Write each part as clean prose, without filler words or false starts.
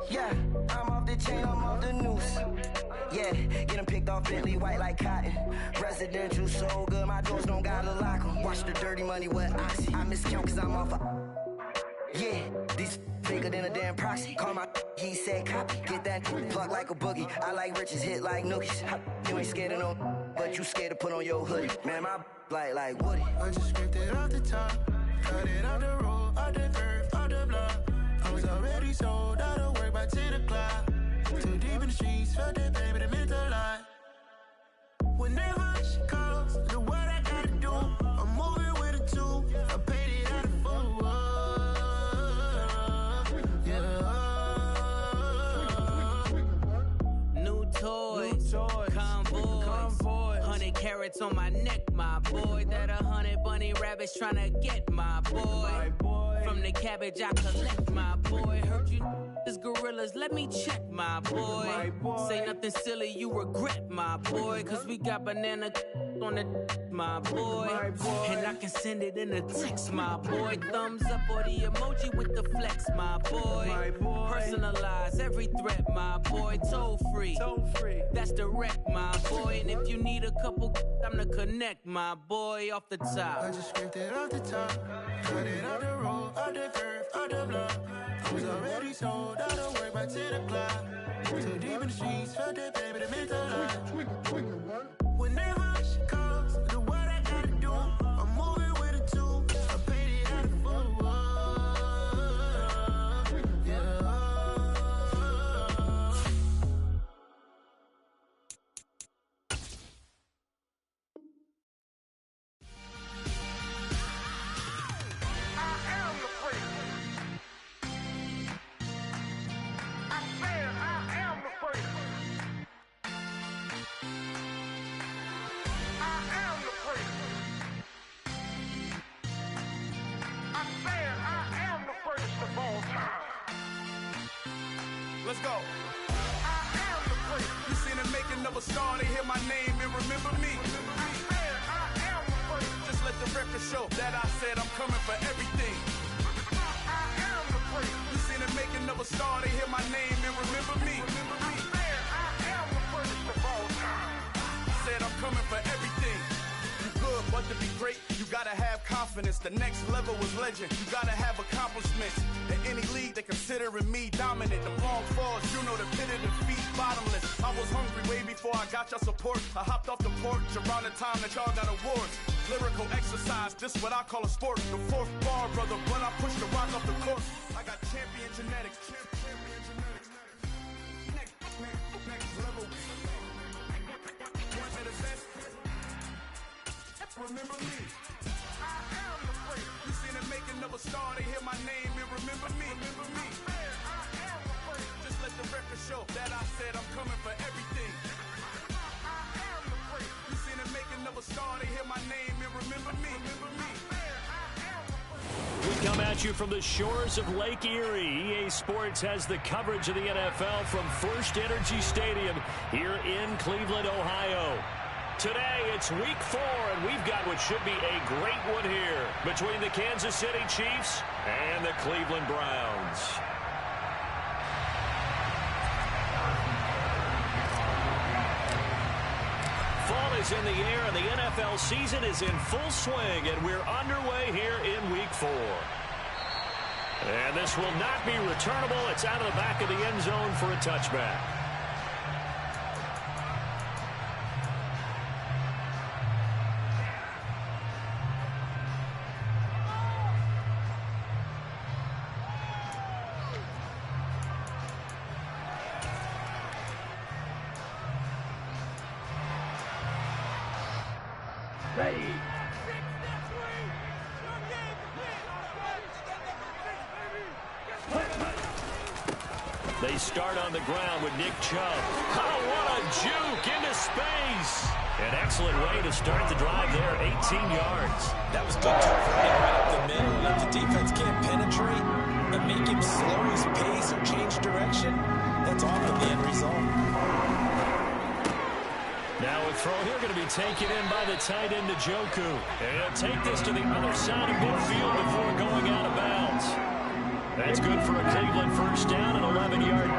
Yeah, I'm off the chain, I'm off the noose. Yeah, get them picked off Bentley, white like cotton. Residential so good, my doors don't gotta lock them. Watch the dirty money with Oxy. I miscount cause I'm off a... Yeah, these bigger than a damn proxy. Call my he said copy. Get that plug like a boogie. I like riches, hit like nookies. You ain't scared of no, but you scared to put on your hoodie. Man, my like Woody. I just scraped it off the top. Cut it off the road, off the curve, off the block. I was already sold out of work by 10 o'clock. Too deep in the streets, felt that baby, that meant a lot. Whenever she calls, know what I gotta do. I'm moving with a two. I paid it out of full. Yeah. New toys, convoys. 100 carats on my neck, my boy. That 100 bunny rabbits tryna get my boy. From the cabbage I collect, my boy. Heard you is gorillas, let me check, my boy. Say nothing silly, you regret, my boy. Cause we got banana on the my boy. And I can send it in a text, my boy. Thumbs up or the emoji with the flex, my boy. Personalize every threat, my boy. Toll free, that's direct, my boy. And if you need a couple, I'm the connect, my boy. Off the top, I just scraped it off the top. Cut it off the road, off the curve, off the block. I was already sold out of work by 10 o'clock. Too deep in the streets, felt that baby, that meant a lot. Whenever she calls, know what I gotta do. I'm moving with a two. I paid it out of full. Yeah. Let's go. You seen the making of a star, they hear my name and remember me. Just let the record show that I said I'm coming for everything. You seen the making of a star, they hear my name and remember me. Said I'm coming for everything. You good, but to be great, you gotta have confidence. The next level was legend. You gotta have accomplishments. In any league, they considering me dominant. The wrong falls, you know the pit of defeat, bottomless. I was hungry way before I got your support. I hopped off the porch around the time that y'all got awards. Lyrical exercise, this what I call a sport. The fourth bar, brother, when I push the rock off the court. I got champion genetics. Champion genetics. Next level. One of the best. Remember me. I am the first. You seen the making of a star, they hear my name and remember me. Remember me. I am the first. Just let the record show that I said I'm coming for everything. I am the first. You seen the making of a star, they hear my name and remember me. Remember me. We come at you from the shores of Lake Erie. EA Sports has the coverage of the NFL from First Energy Stadium here in Cleveland, Ohio. Today, it's week 4, and we've got what should be a great one here between the Kansas City Chiefs and the Cleveland Browns. Fall is in the air, and the NFL season is in full swing, and we're underway here in week 4. And this will not be returnable. It's out of the back of the end zone for a touchback. They start on the ground with Nick Chubb. Oh, what a juke into space. An excellent way to start the drive there, 18 yards. That was good too for him right up the middle. If the defense can't penetrate and make him slow his pace or change direction, that's often the end result. Now a throw here going to be taken in by the tight end Njoku. And he'll take this to the other side of midfield before going out of bounds. That's good for a Cleveland first down, an 11-yard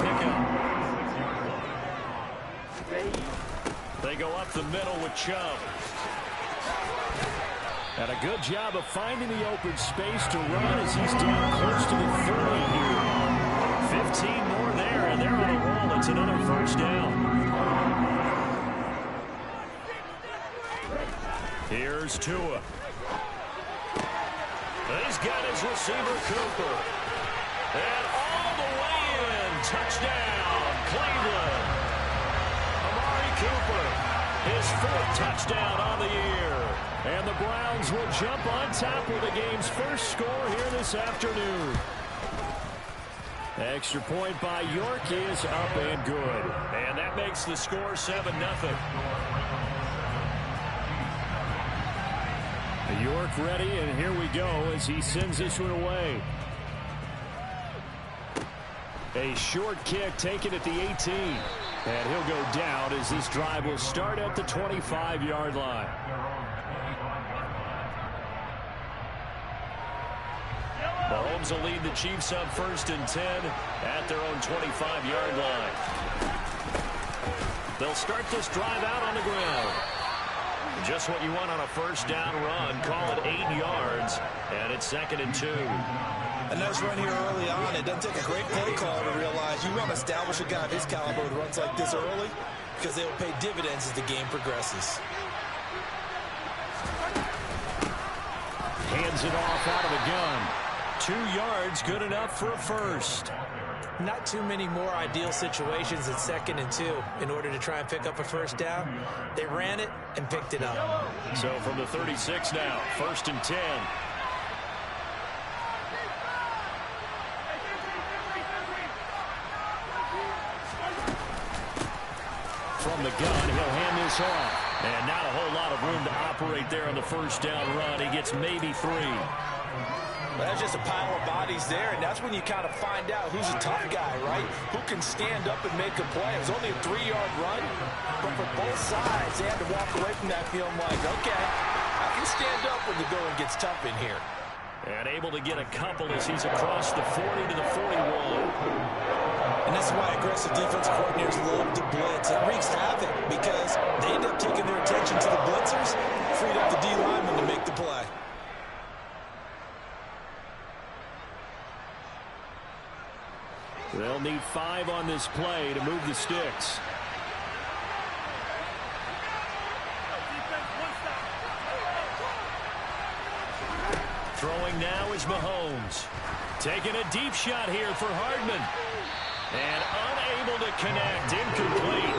up the middle with Chubb. And a good job of finding the open space to run as he's down close to the 30 here. 15 more there, and they're on a roll. It's another first down. Here's Tua. He's got his receiver, Cooper. And all the way in. Touchdown, Cleveland. Amari Cooper, his 4th touchdown on the year. And the Browns will jump on top with the game's first score here this afternoon. Extra point by York is up and good. And that makes the score 7-0. York ready, and here we go as he sends this one away. A short kick taken at the 18. And he'll go down as this drive will start at the 25-yard line. Mahomes will lead the Chiefs up 1st and 10 at their own 25-yard line. They'll start this drive out on the ground. Just what you want on a first down run. Call it 8 yards, and it's 2nd and 2. A nice run here early on. It doesn't take a great play call to realize you want to establish a guy of his caliber with runs like this early because they will pay dividends as the game progresses. Hands it off out of the gun. 2 yards, good enough for a first. Not too many more ideal situations at 2nd and 2 in order to try and pick up a first down. They ran it and picked it up. So from the 36 now, 1st and 10. From the gun, he'll hand this off. And not a whole lot of room to operate there on the first down run. He gets maybe 3. That's just a pile of bodies there, and that's when you kind of find out who's a tough guy, right? Who can stand up and make a play. It was only a 3-yard run, but for both sides, they had to walk away from that feeling like, okay, I can stand up when the going gets tough in here. And able to get a couple as he's across the 40 to the 41. And this is why aggressive defensive coordinators love to blitz. It wreaks havoc because they end up taking their attention to the blitzers, freed up the D lineman to make the play. They'll need 5 on this play to move the sticks. Throwing now is Mahomes. Taking a deep shot here for Hardman. And unable to connect. Incomplete.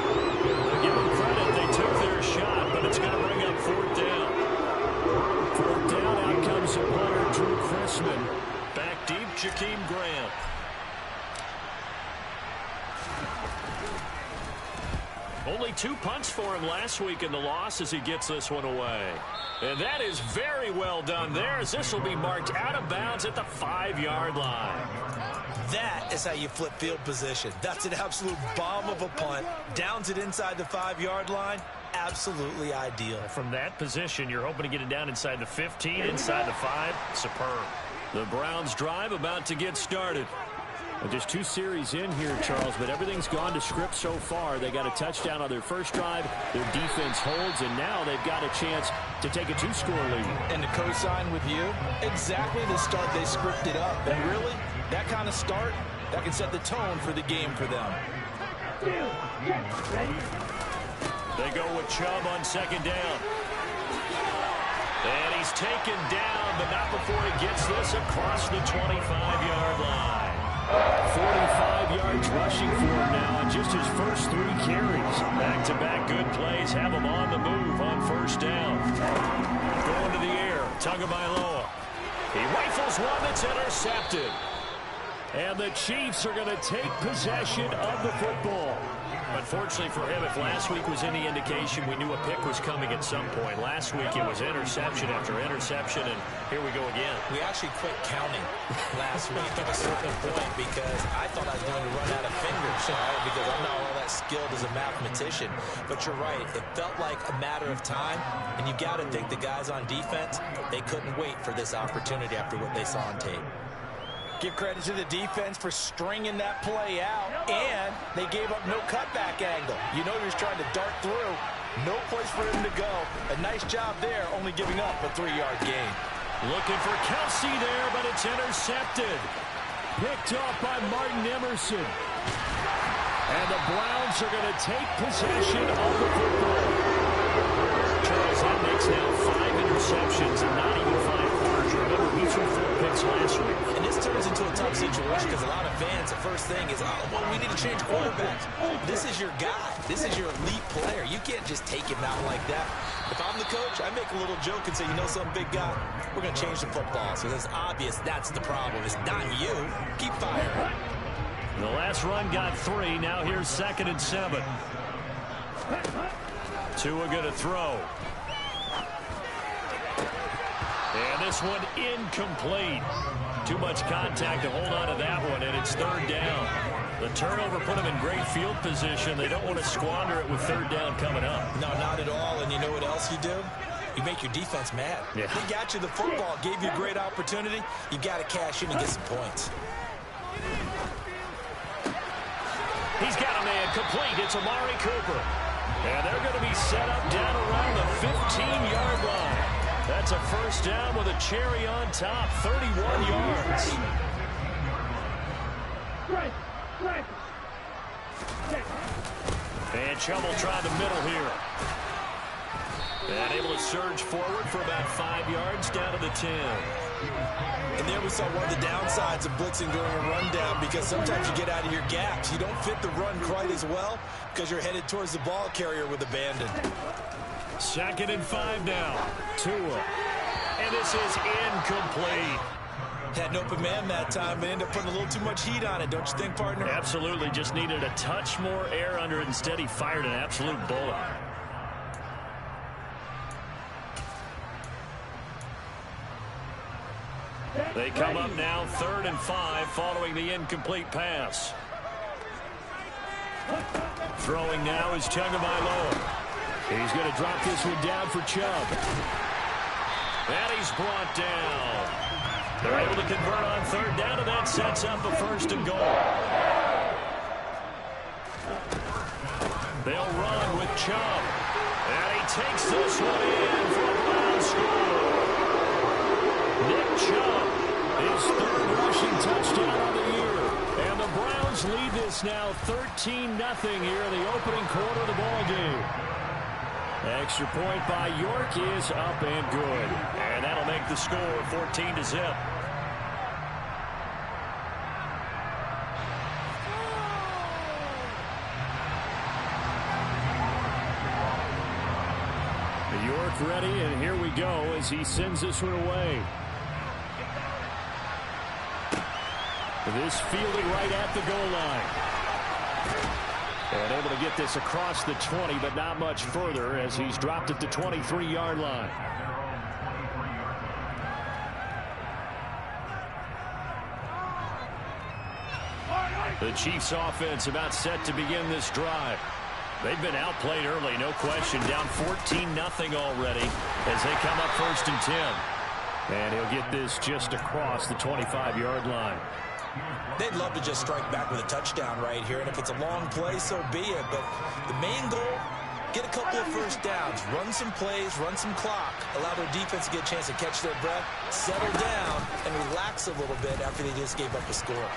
Give them credit. They took their shot, but it's going to bring up 4th down. 4th down. Out comes the punter, Drew Chrisman. Back deep, Jakeem Grant. Only 2 punts for him last week in the loss as he gets this one away. And that is very well done there as this will be marked out of bounds at the 5-yard line. That is how you flip field position. That's an absolute bomb of a punt. Downs it inside the 5-yard line. Absolutely ideal. From that position, you're hoping to get it down inside the 15, inside the 5. Superb. The Browns drive about to get started. Just 2 series in here, Charles, but everything's gone to script so far. They got a touchdown on their first drive. Their defense holds, and now they've got a chance to take a 2-score lead. And to co-sign with you, exactly the start they scripted up. And really, that kind of start, that can set the tone for the game for them. They go with Chubb on 2nd down. And he's taken down, but not before he gets this across the 25-yard line. 45 yards rushing for him now on just his first 3 carries. Back-to-back good plays have him on the move on 1st down. Going to the air, Tagovailoa. He rifles one that's intercepted. And the Chiefs are going to take possession of the football. Unfortunately for him, if last week was any indication, we knew a pick was coming at some point. Last week it was interception after interception, and here we go again. We actually quit counting last week at a certain point because I thought I was going to run out of fingers, right? Because I'm not all that skilled as a mathematician. But you're right, it felt like a matter of time, and you got to think the guys on defense, they couldn't wait for this opportunity after what they saw on tape. Give credit to the defense for stringing that play out, and they gave up no cutback angle. You know he was trying to dart through. No place for him to go. A nice job there, only giving up a 3-yard gain. Looking for Kelsey there, but it's intercepted. Picked off by Martin Emerson. And the Browns are going to take possession of the football. Charles, that makes now 5 interceptions and not even 5 quarters. Remember, he threw 4 picks last week. And this turns into a tough situation because a lot of fans, the first thing is, oh, well, we need to change quarterbacks. This is your guy. This is your elite player. You can't just take him out like that. If I'm the coach, I make a little joke and say, you know something, big guy? We're going to change the football. So it's obvious that's the problem. It's not you. Keep firing. The last run got 3. Now here's 2nd and 7. Tua going to throw. And this one incomplete. Too much contact to hold on to that one, and it's 3rd down. The turnover put them in great field position. They don't want to squander it with 3rd down coming up. No, not at all. And you know what else you do? You make your defense mad. Yeah. They got you the football, gave you a great opportunity. You got to cash in and get some points. He's got a man complete. It's Amari Cooper. And they're going to be set up down around the 15-yard line. That's a 1st down with a cherry on top, 31 yards. And Chubb will try the middle here. And able to surge forward for about 5 yards down to the 10. And there we saw one of the downsides of blitzing during a rundown, because sometimes you get out of your gaps. You don't fit the run quite as well because you're headed towards the ball carrier with abandon. 2nd and 5 now. Tua. And this is incomplete. Had an open man that time, but ended up putting a little too much heat on it, don't you think, partner? Absolutely. Just needed a touch more air under it. Instead, he fired an absolute bullet. They come up now 3rd and 5 following the incomplete pass. Throwing now is Tagovailoa. He's going to drop this one down for Chubb. And he's brought down. They're able to convert on 3rd down, and that sets up a 1st and goal. They'll run with Chubb. And he takes this one in for a Brown score. Nick Chubb, his 3rd rushing touchdown of the year. And the Browns lead this now 13-0 here in the opening quarter of the ballgame. Extra point by York is up and good. And that'll make the score 14-0. York ready, and here we go as he sends this one away. This fielding right at the goal line. And able to get this across the 20, but not much further as he's dropped it to 23-yard line. The Chiefs offense about set to begin this drive. They've been outplayed early, no question. Down 14-0 already as they come up 1st and 10. And he'll get this just across the 25-yard line. They'd love to just strike back with a touchdown right here, and if it's a long play, so be it. But the main goal, get a couple of 1st downs, run some plays, run some clock, allow their defense to get a chance to catch their breath, settle down, and relax a little bit after they just gave up a score.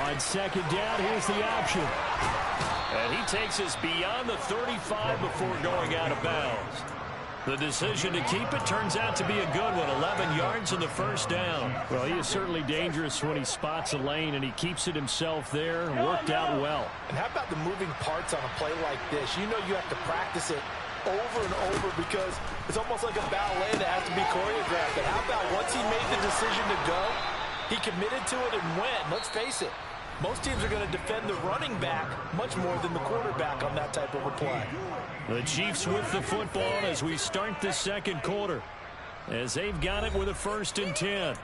On 2nd down, here's the option. And he takes us beyond the 35 before going out of bounds. The decision to keep it turns out to be a good one. 11 yards in the 1st down. Well, he is certainly dangerous when he spots a lane, and he keeps it himself there. Worked out well. And how about the moving parts on a play like this? You know you have to practice it over and over because it's almost like a ballet that has to be choreographed. But how about once he made the decision to go, he committed to it and went. Let's face it, most teams are going to defend the running back much more than the quarterback on that type of a play. The Chiefs with the football as we start the 2nd quarter, as they've got it with a 1st and 10.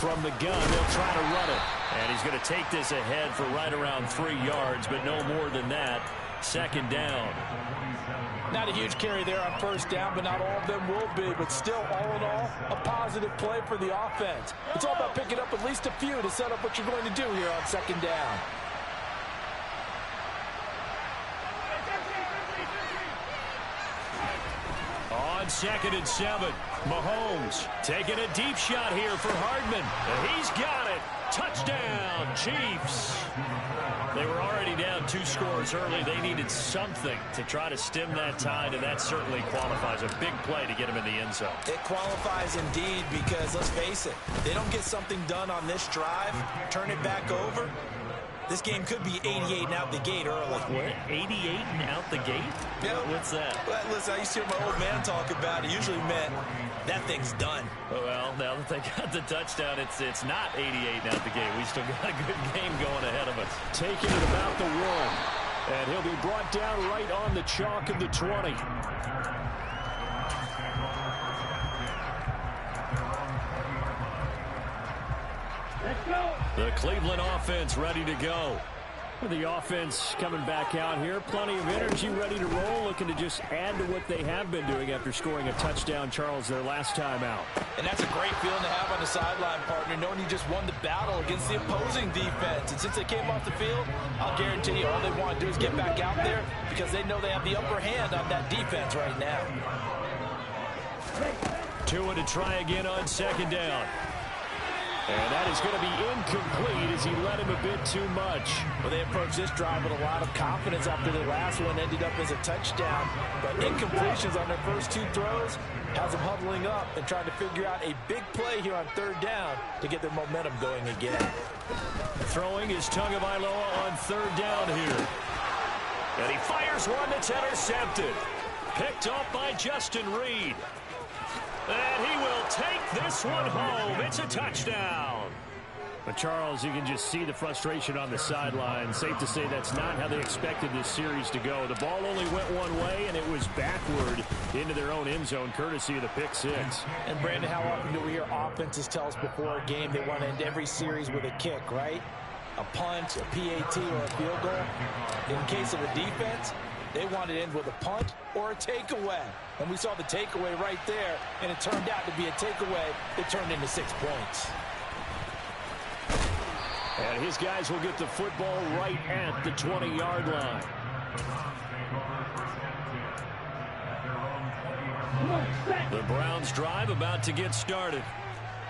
from the gun. They'll try to run it. And he's going to take this ahead for right around 3 yards, but no more than that. Second down. Not a huge carry there on first down, but not all of them will be. But still, all in all, a positive play for the offense. It's all about picking up at least a few to set up what you're going to do here on second down. On 2nd and 7, Mahomes taking a deep shot here for Hardman. He's got it. Touchdown, Chiefs. They were already down 2 scores early. They needed something to try to stem that tide, and that certainly qualifies. A big play to get him in the end zone. It qualifies indeed because, let's face it, they don't get something done on this drive, turn it back over. This game could be 88 and out the gate early. What? 88 and out the gate? Yeah. What's that? Well, listen, I used to hear my old man talk about it. Usually meant that thing's done. Well, now that they got the touchdown, it's not 88 and out the gate. We still got a good game going ahead of us. Taking it about the 1. And he'll be brought down right on the chalk of the 20. The Cleveland offense ready to go. The offense coming back out here. Plenty of energy, ready to roll, looking to just add to what they have been doing after scoring a touchdown, Charles, their last time out. And that's a great feeling to have on the sideline, partner, knowing you just won the battle against the opposing defense. And since they came off the field, I'll guarantee you all they want to do is get back out there because they know they have the upper hand on that defense right now. Tua to try again on 2nd down. And that is going to be incomplete as he led him a bit too much. Well, they approached this drive with a lot of confidence after the last one ended up as a touchdown. But incompletions on their first 2 throws has them huddling up and trying to figure out a big play here on 3rd down to get their momentum going again. Throwing is Tagovailoa on 3rd down here. And he fires one that's intercepted. Picked off by Justin Reed. And he will take this one home. It's a touchdown. But, Charles, you can just see the frustration on the sideline. Safe to say that's not how they expected this series to go. The ball only went one way, and it was backward into their own end zone, courtesy of the pick 6. And, Brandon, how often do we hear offenses tell us before a game they want to end every series with a kick, right? A punt, a PAT, or a field goal. In case of a defense, they want to end with a punt or a takeaway. And we saw the takeaway right there, and it turned out to be a takeaway that turned into 6 points. And his guys will get the football right at the 20-yard line. The Browns drive about to get started.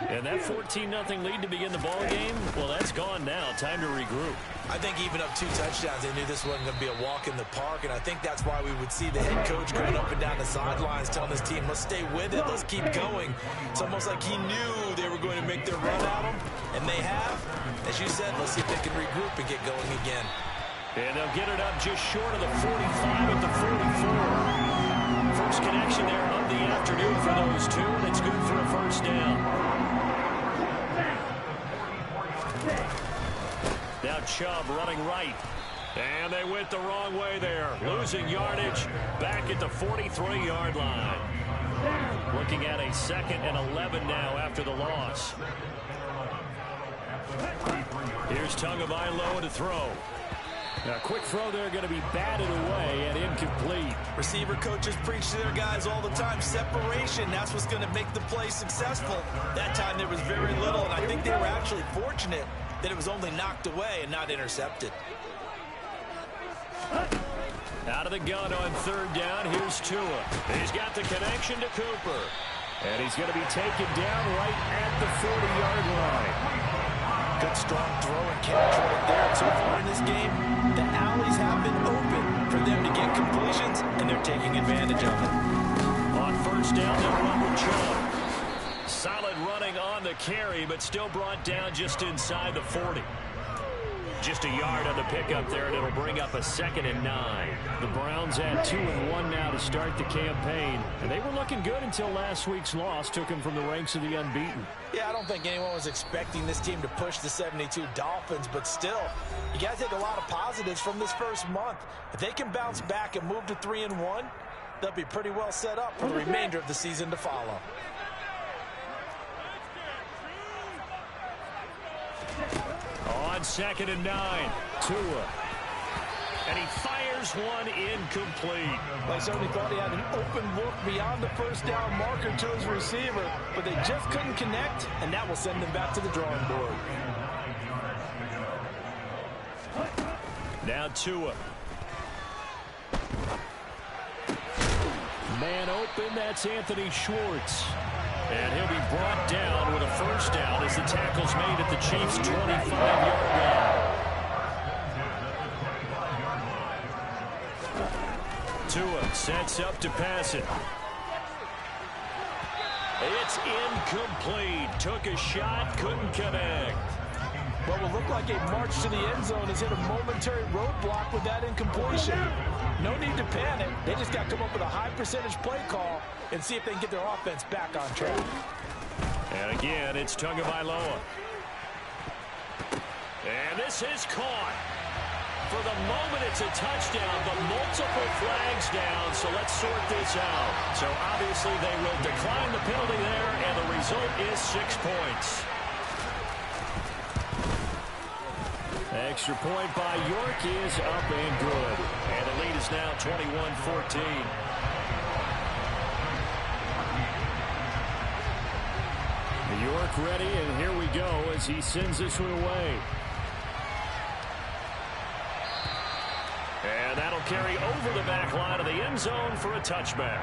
And that 14-0 lead to begin the ball game, well, that's gone now. Time to regroup. I think even up 2 touchdowns, they knew this wasn't going to be a walk in the park, and I think that's why we would see the head coach going up and down the sidelines telling his team, let's stay with it, let's keep going. It's almost like he knew they were going to make their run at him, and they have. As you said, let's see if they can regroup and get going again. And they'll get it up just short of the 45 at the 44. First connection there of the afternoon for those 2, and it's good for a first down. Now Chubb running right. And they went the wrong way there. Losing yardage back at the 43-yard line. Looking at a 2nd and 11 now after the loss. Here's Tagovailoa to throw. A quick throw there going to be batted away and incomplete. Receiver coaches preach to their guys all the time. Separation, that's what's going to make the play successful. That time there was very little, and I think they were actually fortunate that it was only knocked away and not intercepted. Out of the gun on 3rd down, here's Tua. He's got the connection to Cooper. And he's going to be taken down right at the 40-yard line. Good strong throw and catch right there. So far in this game, the alleys have been open for them to get completions, and they're taking advantage of it. On 1st down, they'll run with Chubb. Solid running on the carry, but still brought down just inside the 40. Just a yard on the pickup there, and it'll bring up a 2nd and 9. The Browns at 2-1 now to start the campaign. And they were looking good until last week's loss took them from the ranks of the unbeaten. Yeah, I don't think anyone was expecting this team to push the 72 Dolphins, but still, you got to take a lot of positives from this first month. If they can bounce back and move to 3-1, they'll be pretty well set up for the remainder of the season to follow. 2nd and 9. Tua. And he fires one incomplete. They certainly thought he had an open look beyond the first down marker to his receiver, but they just couldn't connect, and that will send them back to the drawing board. Now Tua. Man open, that's Anthony Schwartz. And he'll be brought down with a first down as the tackle's made at the Chiefs' 25-yard line. Tua sets up to pass it. It's incomplete. Took a shot, couldn't connect. What will look like a march to the end zone has hit a momentary roadblock with that incompletion. No need to panic. They just got to come up with a high percentage play call and see if they can get their offense back on track. And again, it's Tagovailoa. And this is caught. For the moment, it's a touchdown, but multiple flags down, so let's sort this out. So obviously they will decline the penalty there, and the result is 6 points. Extra point by York is up and good. And the lead is now 21-14. York ready, and here we go as he sends this one away. And that'll carry over the back line of the end zone for a touchback.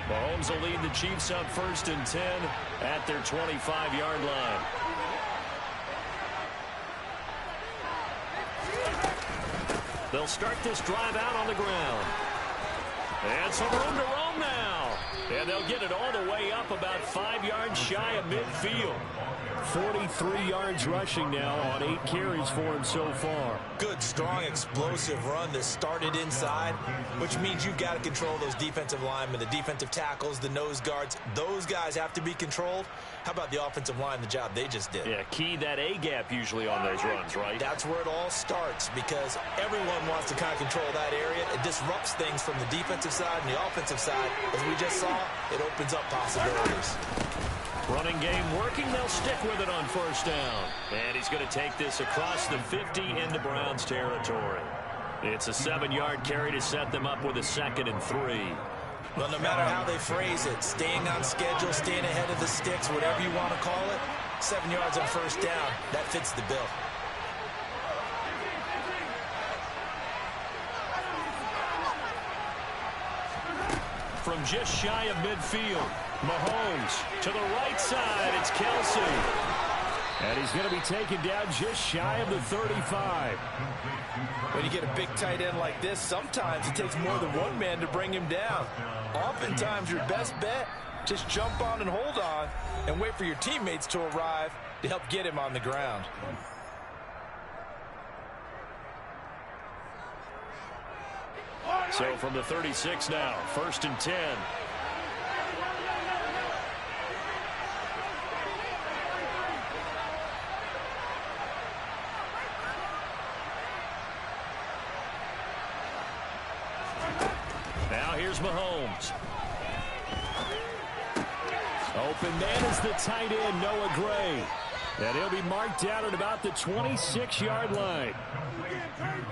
Mahomes will lead the Chiefs up 1st and 10 at their 25-yard line. They'll start this drive out on the ground. And some room to roam now. And they'll get it all the way up about 5 yards shy of midfield. 43 yards rushing now on 8 carries for him so far. Good, strong, explosive run that started inside, which means you've got to control those defensive linemen, the defensive tackles, the nose guards. Those guys have to be controlled. How about the offensive line, the job they just did? Yeah, key that A-gap usually on those runs, right? That's where it all starts because everyone wants to kind of control that area. It disrupts things from the defensive side and the offensive side. As we just saw, it opens up possibilities. Running game working. They'll stick with it on 1st down. And he's going to take this across the 50 into Browns territory. It's a 7-yard carry to set them up with a 2nd and 3. Well, no matter how they phrase it, staying on schedule, staying ahead of the sticks, whatever you want to call it, 7 yards on 1st down, that fits the bill. From just shy of midfield, Mahomes to the right side. It's Kelsey. And he's going to be taken down just shy of the 35. When you get a big tight end like this, sometimes it takes more than one man to bring him down. Oftentimes, your best bet, just jump on and hold on and wait for your teammates to arrive to help get him on the ground. So from the 36 now, 1st and 10. Now here's Mahomes. Open man is the tight end, Noah Gray. And he'll be marked down at about the 26-yard line.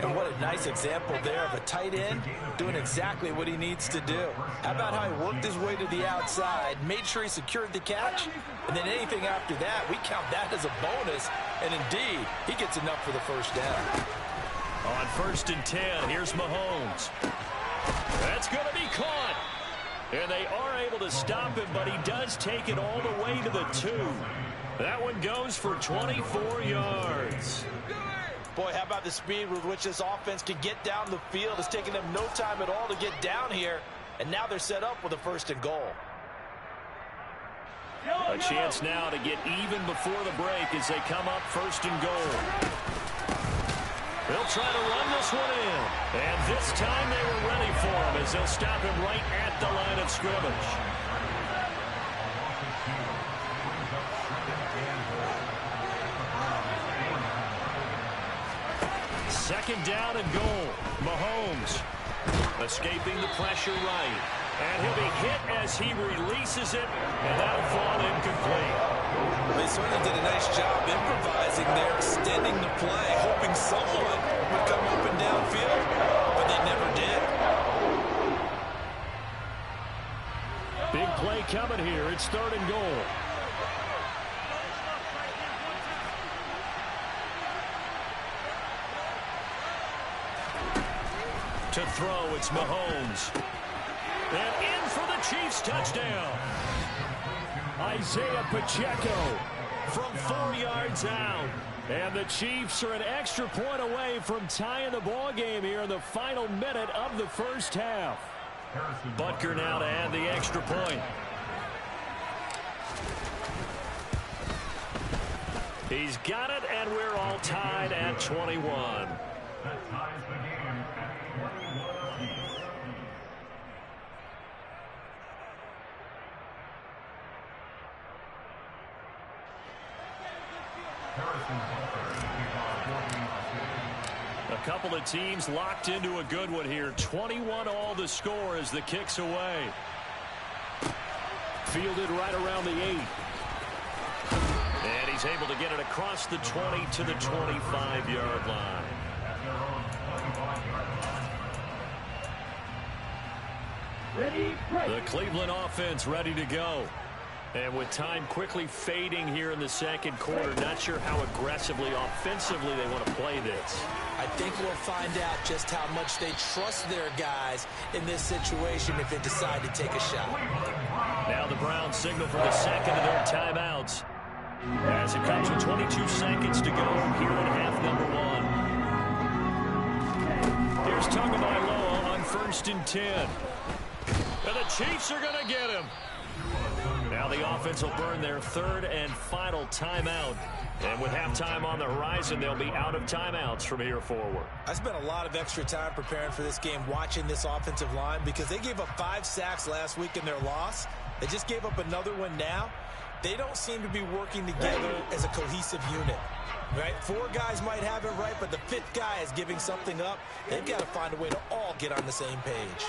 And what a nice example there of a tight end doing exactly what he needs to do. How about how he worked his way to the outside, made sure he secured the catch, and then anything after that, we count that as a bonus. And indeed, he gets enough for the 1st down. On 1st and 10, here's Mahomes. That's going to be caught. And they are able to stop him, but he does take it all the way to the 2. That one goes for 24 yards. Boy, how about the speed with which this offense can get down the field? It's taken them no time at all to get down here, and now they're set up with a 1st and goal. A chance now to get even before the break as they come up 1st and goal. They'll try to run this one in. And this time they were ready for him as they'll stop him right at the line of scrimmage. Second down and goal. Mahomes escaping the pressure right. And he'll be hit as he releases it, and that'll fall incomplete. They certainly did a nice job improvising there, extending the play, hoping someone would come open downfield, but they never did. Big play coming here. It's third and goal. To throw, it's Mahomes. And in for the Chiefs touchdown. Isaiah Pacheco from 4 yards out. And the Chiefs are an extra point away from tying the ball game here in the final minute of the first half. Butker now to add the extra point. He's got it, and we're all tied at 21. That ties the game at 21 apiece. A couple of teams locked into a good one here. 21 all the score as the kick's away. Fielded right around the 8. And he's able to get it across the 20 to the 25-yard line. The Cleveland offense ready to go. And with time quickly fading here in the second quarter, not sure how aggressively, offensively they want to play this. I think we'll find out just how much they trust their guys in this situation if they decide to take a shot. Now the Browns signal for the second of their timeouts as it comes with 22 seconds to go here in half number 1. Here's Tagovailoa on 1st and 10. And the Chiefs are going to get him. Now the offense will burn their third and final timeout. And with halftime on the horizon, they'll be out of timeouts from here forward. I spent a lot of extra time preparing for this game watching this offensive line because they gave up 5 sacks last week in their loss. They just gave up another one now. They don't seem to be working together as a cohesive unit. Right? 4 guys might have it right, but the 5th guy is giving something up. They've got to find a way to all get on the same page.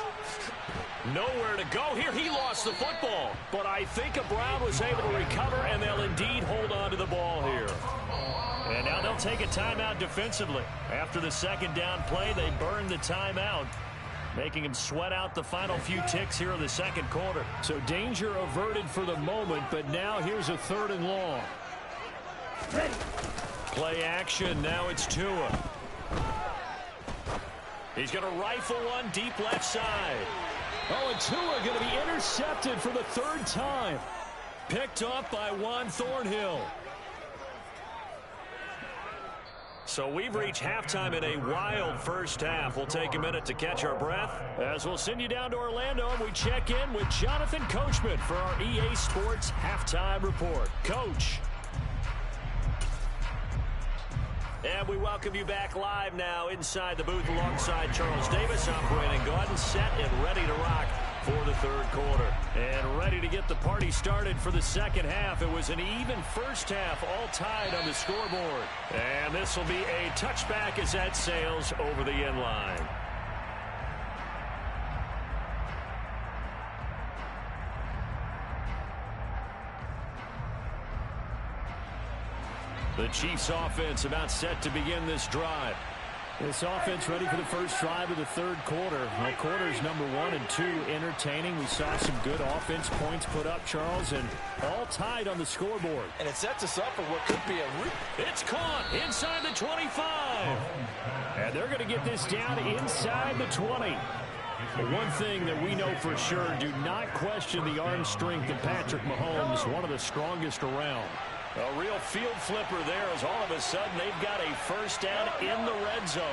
Nowhere to go here. He lost the football. But I think a Brown was able to recover, and they'll indeed hold on to the ball here. And now they'll take a timeout defensively. After the second down play, they burn the timeout, making him sweat out the final few ticks here in the second quarter. So danger averted for the moment, but now here's a 3rd and long. Ready. Play action. Now it's Tua. He's going to rifle one deep left side. Oh, and Tua going to be intercepted for the 3rd time. Picked up by Juan Thornhill. So we've reached halftime in a wild first half. We'll take a minute to catch our breath as we'll send you down to Orlando and we check in with Jonathan Coachman for our EA Sports Halftime Report. Coach. And we welcome you back live now inside the booth alongside Charles Davis. I'm Brandon Gaudin, set and ready to rock for the 3rd quarter. And ready to get the party started for the second half. It was an even first half, all tied on the scoreboard. And this will be a touchback as that sails over the end line. The Chiefs offense about set to begin this drive. This offense ready for the first drive of the 3rd quarter. Well, quarters number 1 and 2 entertaining. We saw some good offense points put up, Charles, and all tied on the scoreboard. And it sets us up for what could be a... It's caught inside the 25. And they're going to get this down inside the 20. But one thing that we know for sure, do not question the arm strength of Patrick Mahomes, one of the strongest around. A real field flipper there as all of a sudden they've got a first down in the red zone.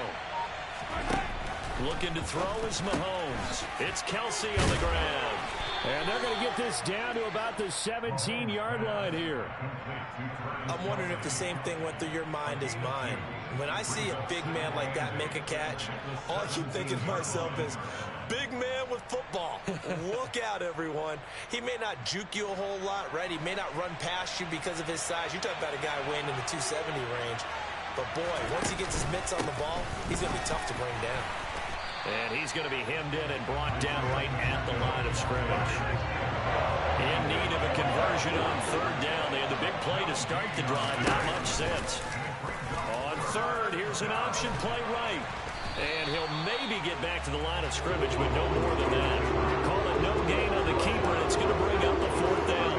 Looking to throw is Mahomes. It's Kelsey on the ground. And they're going to get this down to about the 17-yard line here. I'm wondering if the same thing went through your mind as mine. When I see a big man like that make a catch, all I keep thinking to myself is, big man with football. Look out, everyone. He may not juke you a whole lot, right? He may not run past you because of his size. You're talking about a guy weighing in the 270 range. But boy, once he gets his mitts on the ball, he's going to be tough to bring down. And he's going to be hemmed in and brought down right at the line of scrimmage. In need of a conversion on third down. They had the big play to start the drive. Not much sense. On third, here's an option play right. And he'll maybe get back to the line of scrimmage, but no more than that. Call it no gain on the keeper, and it's going to bring up a fourth down.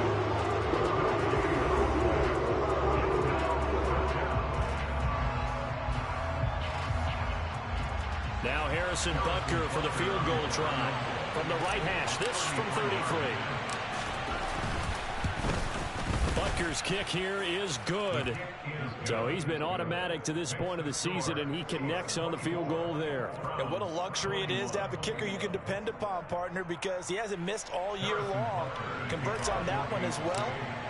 Now Harrison Butker for the field goal try. From the right hash, this from 33. Butker's kick here is good. So he's been automatic to this point of the season, and he connects on the field goal there. And what a luxury it is to have a kicker you can depend upon, partner, because he hasn't missed all year long. Converts on that one as well.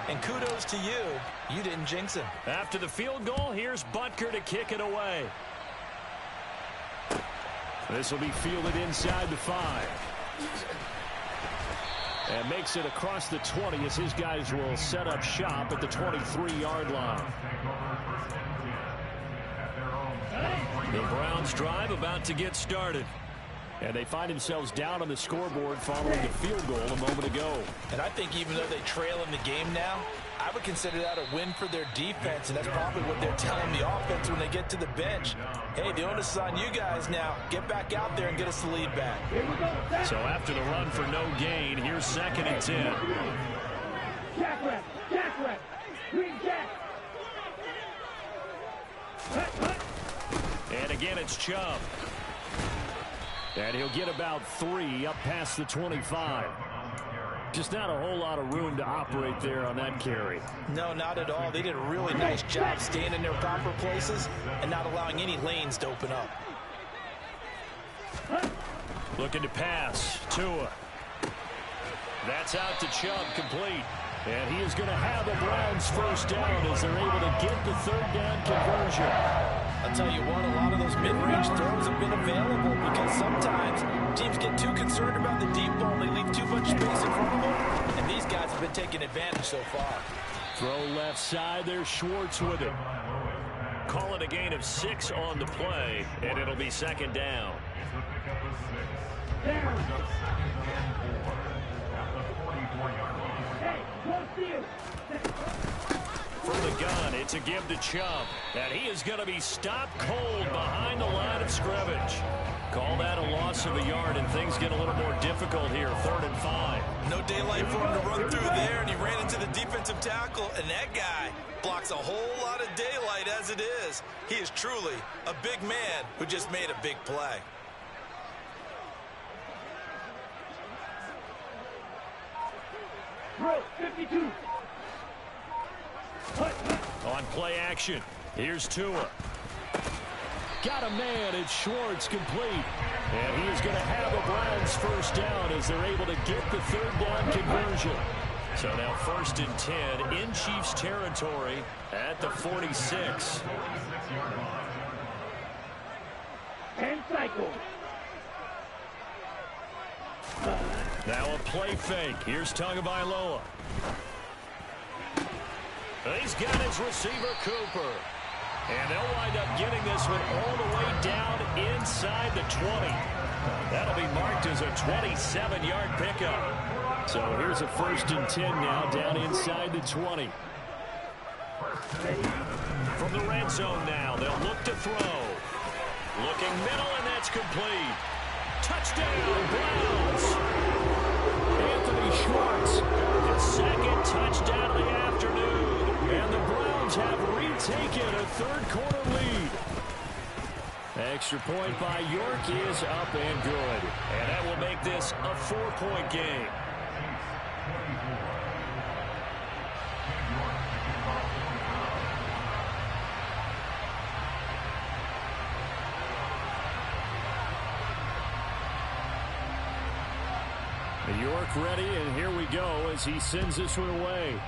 And kudos to you. You didn't jinx him. After the field goal, here's Butker to kick it away. This will be fielded inside the 5. And makes it across the 20 as his guys will set up shop at the 23-yard line. The Browns drive about to get started. And they find themselves down on the scoreboard following the field goal a moment ago. And I think even though they trail in the game now, I would consider that a win for their defense, and that's probably what they're telling the offense when they get to the bench. Hey, the onus is on you guys now. Get back out there and get us the lead back. So after the run for no gain, here's 2nd and 10. Jack rep, green jack. And again, it's Chubb. And he'll get about 3 up past the 25. Just not a whole lot of room to operate there on that carry. No, not at all. They did a really nice job staying in their proper places and not allowing any lanes to open up. Looking to pass. Tua. That's out to Chubb, complete. And he is going to have the Browns first down as they're able to get the third down conversion. I'll tell you what, a lot of those mid-range throws have been available because sometimes teams get too concerned about the deep ball. They leave too much space in front of them, and these guys have been taking advantage so far. Throw left side. There's Schwartz with it. Call it a gain of 6 on the play, and it'll be 2nd down. From the gun, it's a give to Chubb. And he is going to be stopped cold behind the line of scrimmage. Call that a loss of a yard, and things get a little more difficult here. 3rd and 5. No daylight for him to run through there, and he ran into the defensive tackle, and that guy blocks a whole lot of daylight as it is. He is truly a big man who just made a big play. Bro, 52. On play action, here's Tua. Got a man, it's Schwartz, complete. And he is going to have a Browns first down as they're able to get the third down conversion. So now 1st and 10 in Chiefs territory at the 46. And cycle. Now a play fake. Here's Tagovailoa. He's got his receiver, Cooper. And they'll wind up getting this one all the way down inside the 20. That'll be marked as a 27-yard pickup. So here's a 1st and 10 now down inside the 20. From the red zone now, they'll look to throw. Looking middle, and that's complete. Touchdown, Browns. Anthony Schwartz, his 2nd touchdown of the afternoon. And the Browns have retaken a third-quarter lead. Extra point by York is up and good. And that will make this a 4-point game. York ready, and here we go as he sends this one away.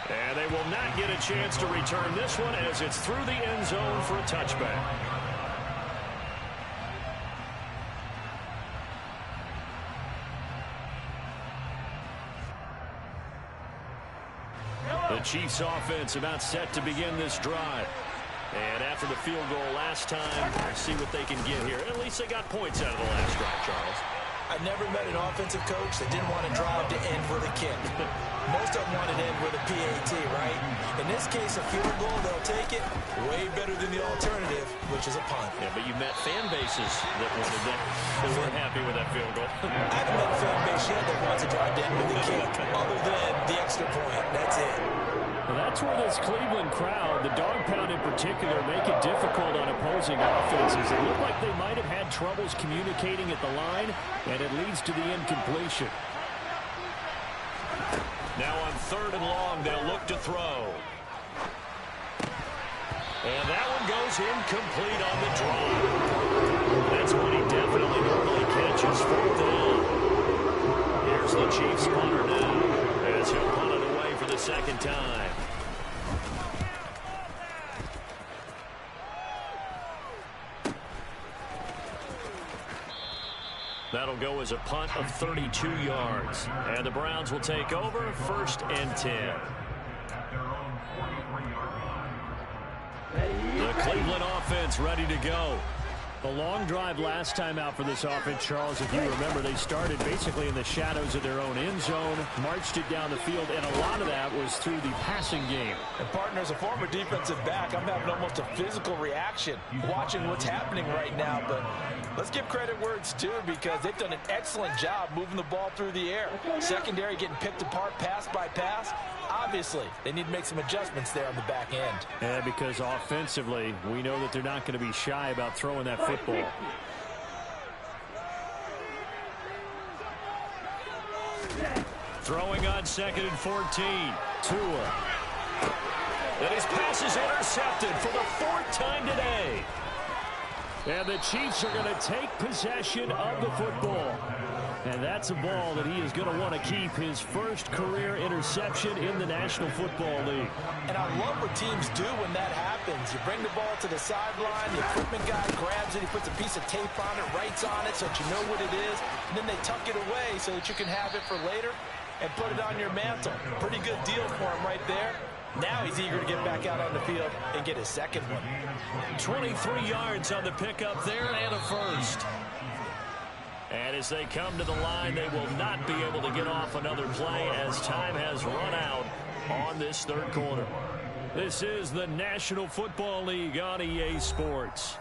And they will not get a chance to return this one as it's through the end zone for a touchback. The Chiefs offense about set to begin this drive. And after the field goal last time, we'll see what they can get here. At least they got points out of the last drive, Charles. I've never met an offensive coach that didn't want to drive to end with a kick. Most of them want to end with a PAT, right? In this case, a field goal, they'll take it way better than the alternative, which is a punt. Yeah, but you met fan bases that wanted that. They weren't happy with that field goal. I haven't met a fan base yet that wants to drive to end with a kick, other than the extra point. That's it. Well, that's where this Cleveland crowd, the dog pound in particular, make it difficult on opposing offenses. It looked like they might have had troubles communicating at the line, and it leads to the incompletion. Now on 3rd and long, they'll look to throw. And that one goes incomplete on the draw. That's what he definitely normally catches 4th down. Here's the Chiefs punter now, as he'll punt it away for the second time. That'll go as a punt of 32 yards. And the Browns will take over 1st and 10. The Cleveland offense ready to go. A long drive last time out for this offense, Charles. If you remember, they started basically in the shadows of their own end zone, marched it down the field, and a lot of that was through the passing game. And partner, as a former defensive back, I'm having almost a physical reaction watching what's happening right now. But let's give credit where it's due, because they've done an excellent job moving the ball through the air. Secondary getting picked apart pass by pass. Obviously, they need to make some adjustments there on the back end. Yeah, because offensively, we know that they're not going to be shy about throwing that football. Throwing on 2nd and 14. Tua. And his pass is intercepted for the 4th time today. And the Chiefs are going to take possession of the football. And that's a ball that he is going to want to keep, his first career interception in the National Football League. And I love what teams do when that happens. You bring the ball to the sideline, the equipment guy grabs it, he puts a piece of tape on it, writes on it so that you know what it is, and then they tuck it away so that you can have it for later and put it on your mantle. Pretty good deal for him right there. Now he's eager to get back out on the field and get his second one. 23 yards on the pickup there and a first. And as they come to the line, they will not be able to get off another play as time has run out on this 3rd quarter. This is the National Football League on EA Sports.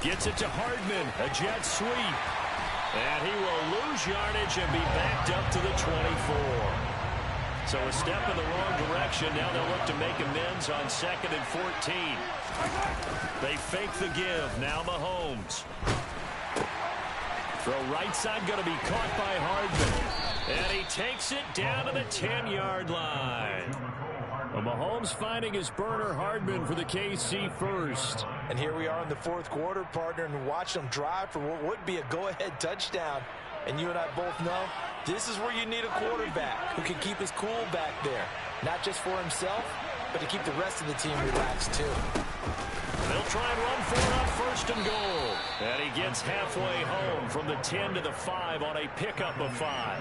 Gets it to Hardman, a jet sweep. And he will lose yardage and be backed up to the 24. So a step in the wrong direction. Now they'll look to make amends on 2nd and 14. They fake the give. Now Mahomes. Throw right side going to be caught by Hardman. And he takes it down to the 10-yard line. Well, Mahomes finding his burner, Hardman, for the KC first. And here we are in the 4th quarter, partner, and watch them drive for what would be a go-ahead touchdown. And you and I both know this is where you need a quarterback who can keep his cool back there. Not just for himself, but to keep the rest of the team relaxed, too. They'll try and run for it on 1st and goal. And he gets halfway home from the 10 to the 5 on a pickup of 5.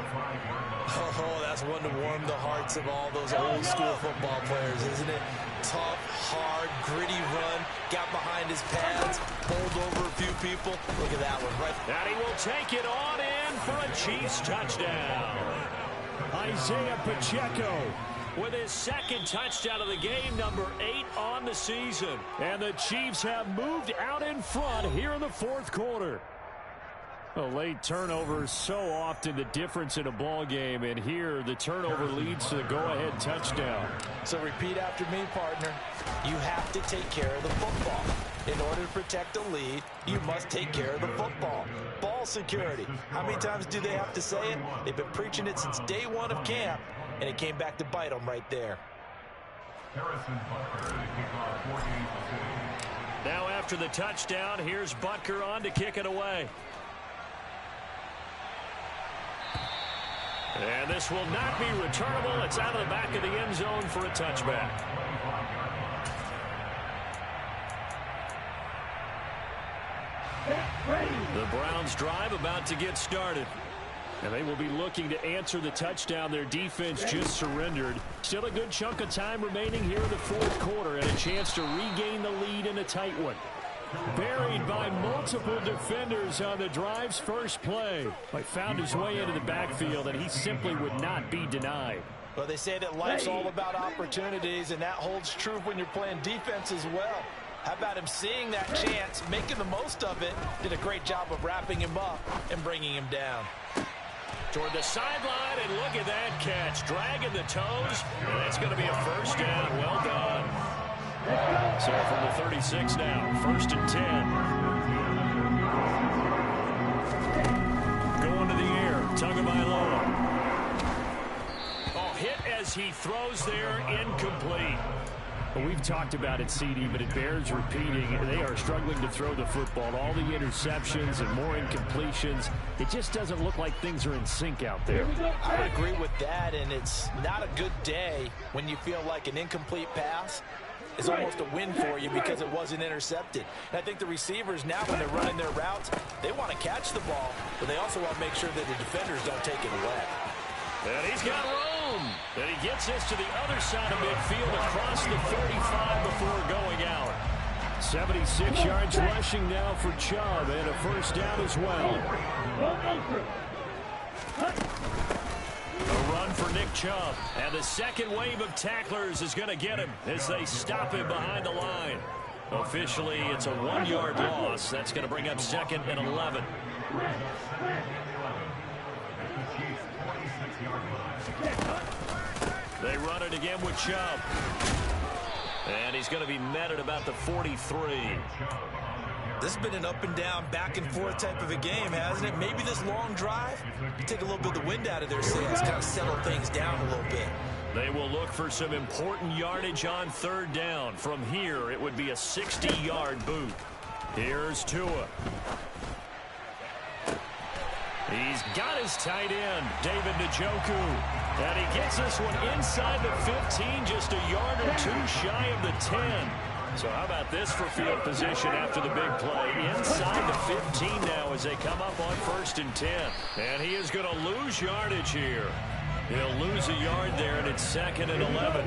Oh, that's one to warm the hearts of all those old school football players, isn't it? Tough, hard, gritty run, got behind his pads, bowled over a few people. Look at that one, right? And he will take it on in for a Chiefs touchdown. Isaiah Pacheco with his 2nd touchdown of the game, number 8 on the season. And the Chiefs have moved out in front here in the 4th quarter. A late turnover is so often the difference in a ball game, and here the turnover leads to the go-ahead touchdown. So repeat after me, partner. You have to take care of the football. In order to protect a lead, you must take care of the football. Ball security. How many times do they have to say it? They've been preaching it since day 1 of camp, and it came back to bite them right there. Now after the touchdown, here's Butker on to kick it away. And this will not be returnable. It's out of the back of the end zone for a touchback. The Browns drive about to get started. And they will be looking to answer the touchdown their defense just surrendered. Still a good chunk of time remaining here in the fourth quarter and a chance to regain the lead in a tight one. Buried by multiple defenders on the drive's first play. But found his way into the backfield, and he simply would not be denied. Well, they say that life's all about opportunities, and that holds true when you're playing defense as well. How about him seeing that chance, making the most of it, did a great job of wrapping him up and bringing him down. Toward the sideline, and look at that catch. Dragging the toes, and that's going to be a first down. Well done. So from the 36 now, 1st and 10. Going to the air, Tagovailoa. Oh, hit as he throws there, incomplete. Well, we've talked about it, CD, but it bears repeating. They are struggling to throw the football. All the interceptions and more incompletions. It just doesn't look like things are in sync out there. I would agree with that, and it's not a good day when you feel like an incomplete pass is almost a win for you because it wasn't intercepted. And I think the receivers now, when they're running their routes, they want to catch the ball, but they also want to make sure that the defenders don't take it away. And he's got room. And he gets this to the other side of midfield across the 35 before going out. 76 yards rushing now for Chubb, and a first down as well. A run for Nick Chubb. And the second wave of tacklers is going to get him as they stop him behind the line. Officially, it's a 1-yard loss. That's going to bring up 2nd and 11. They run it again with Chubb. And he's going to be met at about the 43. This has been an up and down, back and forth type of a game, hasn't it? Maybe this long drive, take a little bit of the wind out of their sails, kind of settle things down a little bit. They will look for some important yardage on 3rd down. From here, it would be a 60-yard boot. Here's Tua. He's got his tight end, David Njoku. And he gets this one inside the 15, just a yard or two shy of the 10. So how about this for field position after the big play? Inside the 15 now as they come up on 1st and 10. And he is going to lose yardage here. He'll lose a yard there, and it's 2nd and 11.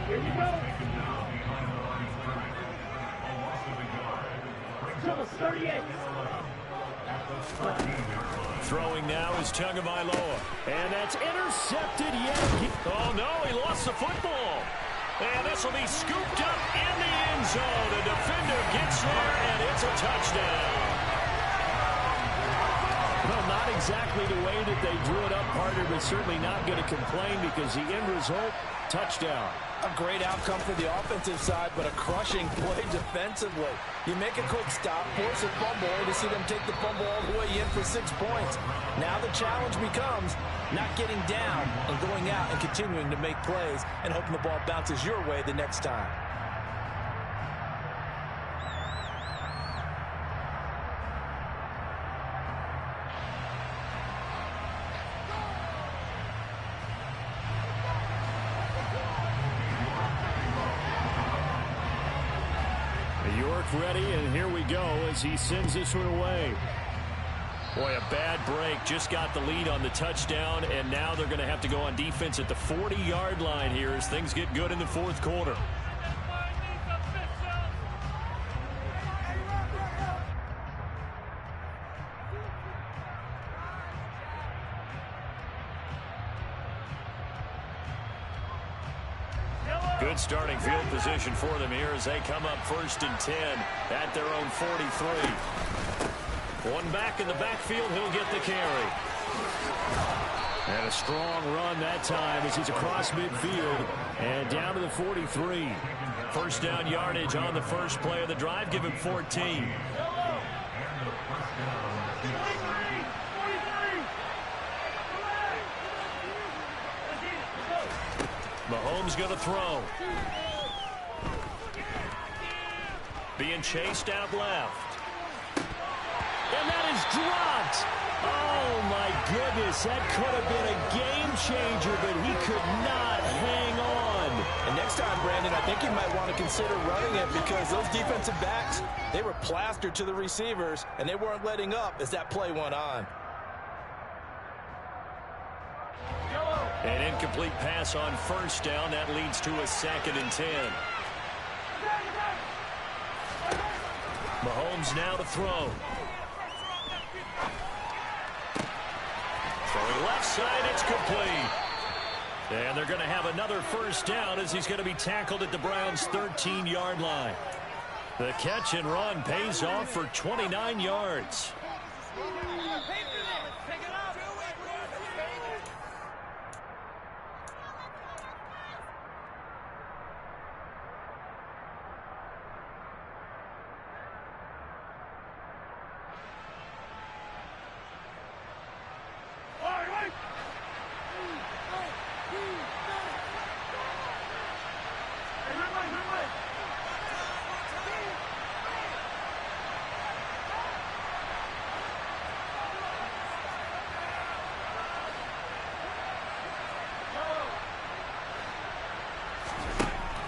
Throwing now is Tagovailoa. And that's intercepted yet. Oh, no, he lost the football. And this will be scooped up in the end zone. A defender gets there, and it's a touchdown. Well, not exactly the way that they drew it up, partner, but certainly not going to complain because the end result, touchdown. A great outcome for the offensive side, but a crushing play defensively. You make a quick stop, force a fumble, and to see them take the fumble all the way in for 6 points. Now the challenge becomes not getting down and going out and continuing to make plays and hoping the ball bounces your way the next time. Ready, and here we go as he sends this one away. Boy, a bad break. Just got the lead on the touchdown, and now they're going to have to go on defense at the 40-yard line here as things get good in the fourth quarter. Good starting field position for them here as they come up 1st and 10 at their own 43. One back in the backfield, he'll get the carry. And a strong run that time as he's across midfield and down to the 43. First down yardage on the first play of the drive, give him 14. Mahomes going to throw. Being being chased out left. And that is dropped. Oh, my goodness. That could have been a game changer, but he could not hang on. And next time, Brandon, I think you might want to consider running it because those defensive backs, they were plastered to the receivers, and they weren't letting up as that play went on. An incomplete pass on first down. That leads to a 2nd and 10. Mahomes now to throw. Throwing left side, it's complete. And they're going to have another first down as he's going to be tackled at the Browns' 13-yard line. The catch and run pays off for 29 yards.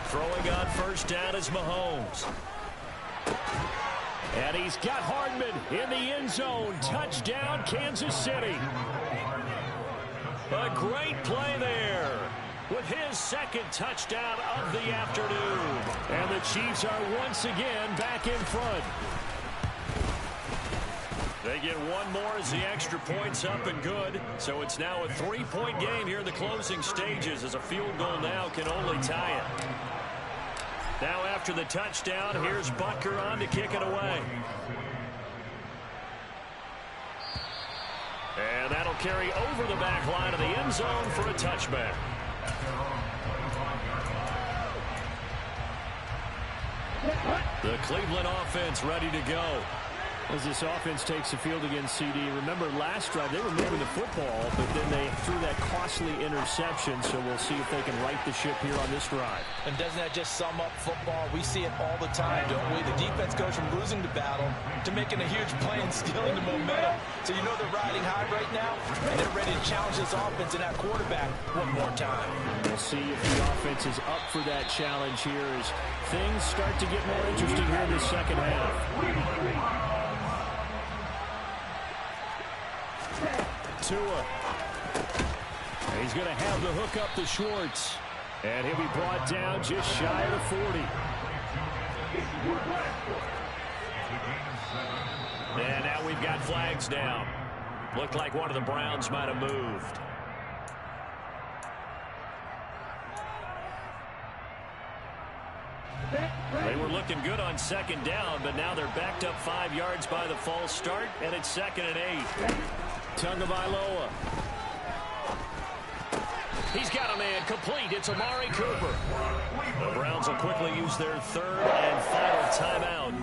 Throwing on first down is Mahomes. And he's got Hardman in the end zone. Touchdown, Kansas City. A great play there with his 2nd touchdown of the afternoon. And the Chiefs are once again back in front. They get one more as the extra point's up and good. So it's now a 3-point game here in the closing stages as a field goal now can only tie it. Now after the touchdown, here's Butker on to kick it away. And that'll carry over the back line of the end zone for a touchback. The Cleveland offense ready to go. As this offense takes the field against CD, remember last drive they were moving the football, but then they threw that costly interception, so we'll see if they can right the ship here on this drive. And doesn't that just sum up football? We see it all the time, don't we? The defense goes from losing the battle to making a huge play and stealing the momentum. So you know they're riding high right now, and they're ready to challenge this offense and that quarterback one more time. We'll see if the offense is up for that challenge here as things start to get more interesting here in the second half. Tua. He's going to have the hook up to Schwartz. And he'll be brought down just shy of the 40. And now we've got flags down. Looked like one of the Browns might have moved. They were looking good on 2nd down, but now they're backed up 5 yards by the false start, and it's 2nd and 8. Tagovailoa. He's got a man complete. It's Amari Cooper. The Browns will quickly use their 3rd and final timeout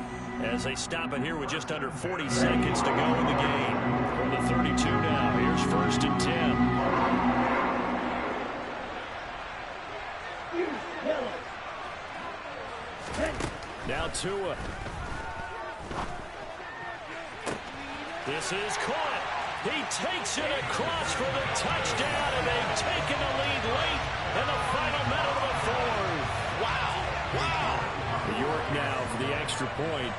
as they stop it here with just under 40 seconds to go in the game. From the 32 now, here's 1st and 10. Now Tua. This is caught. He takes it across for the touchdown, and they've taken the lead late in the final minute of the 4th. Wow. Wow. York now for the extra point.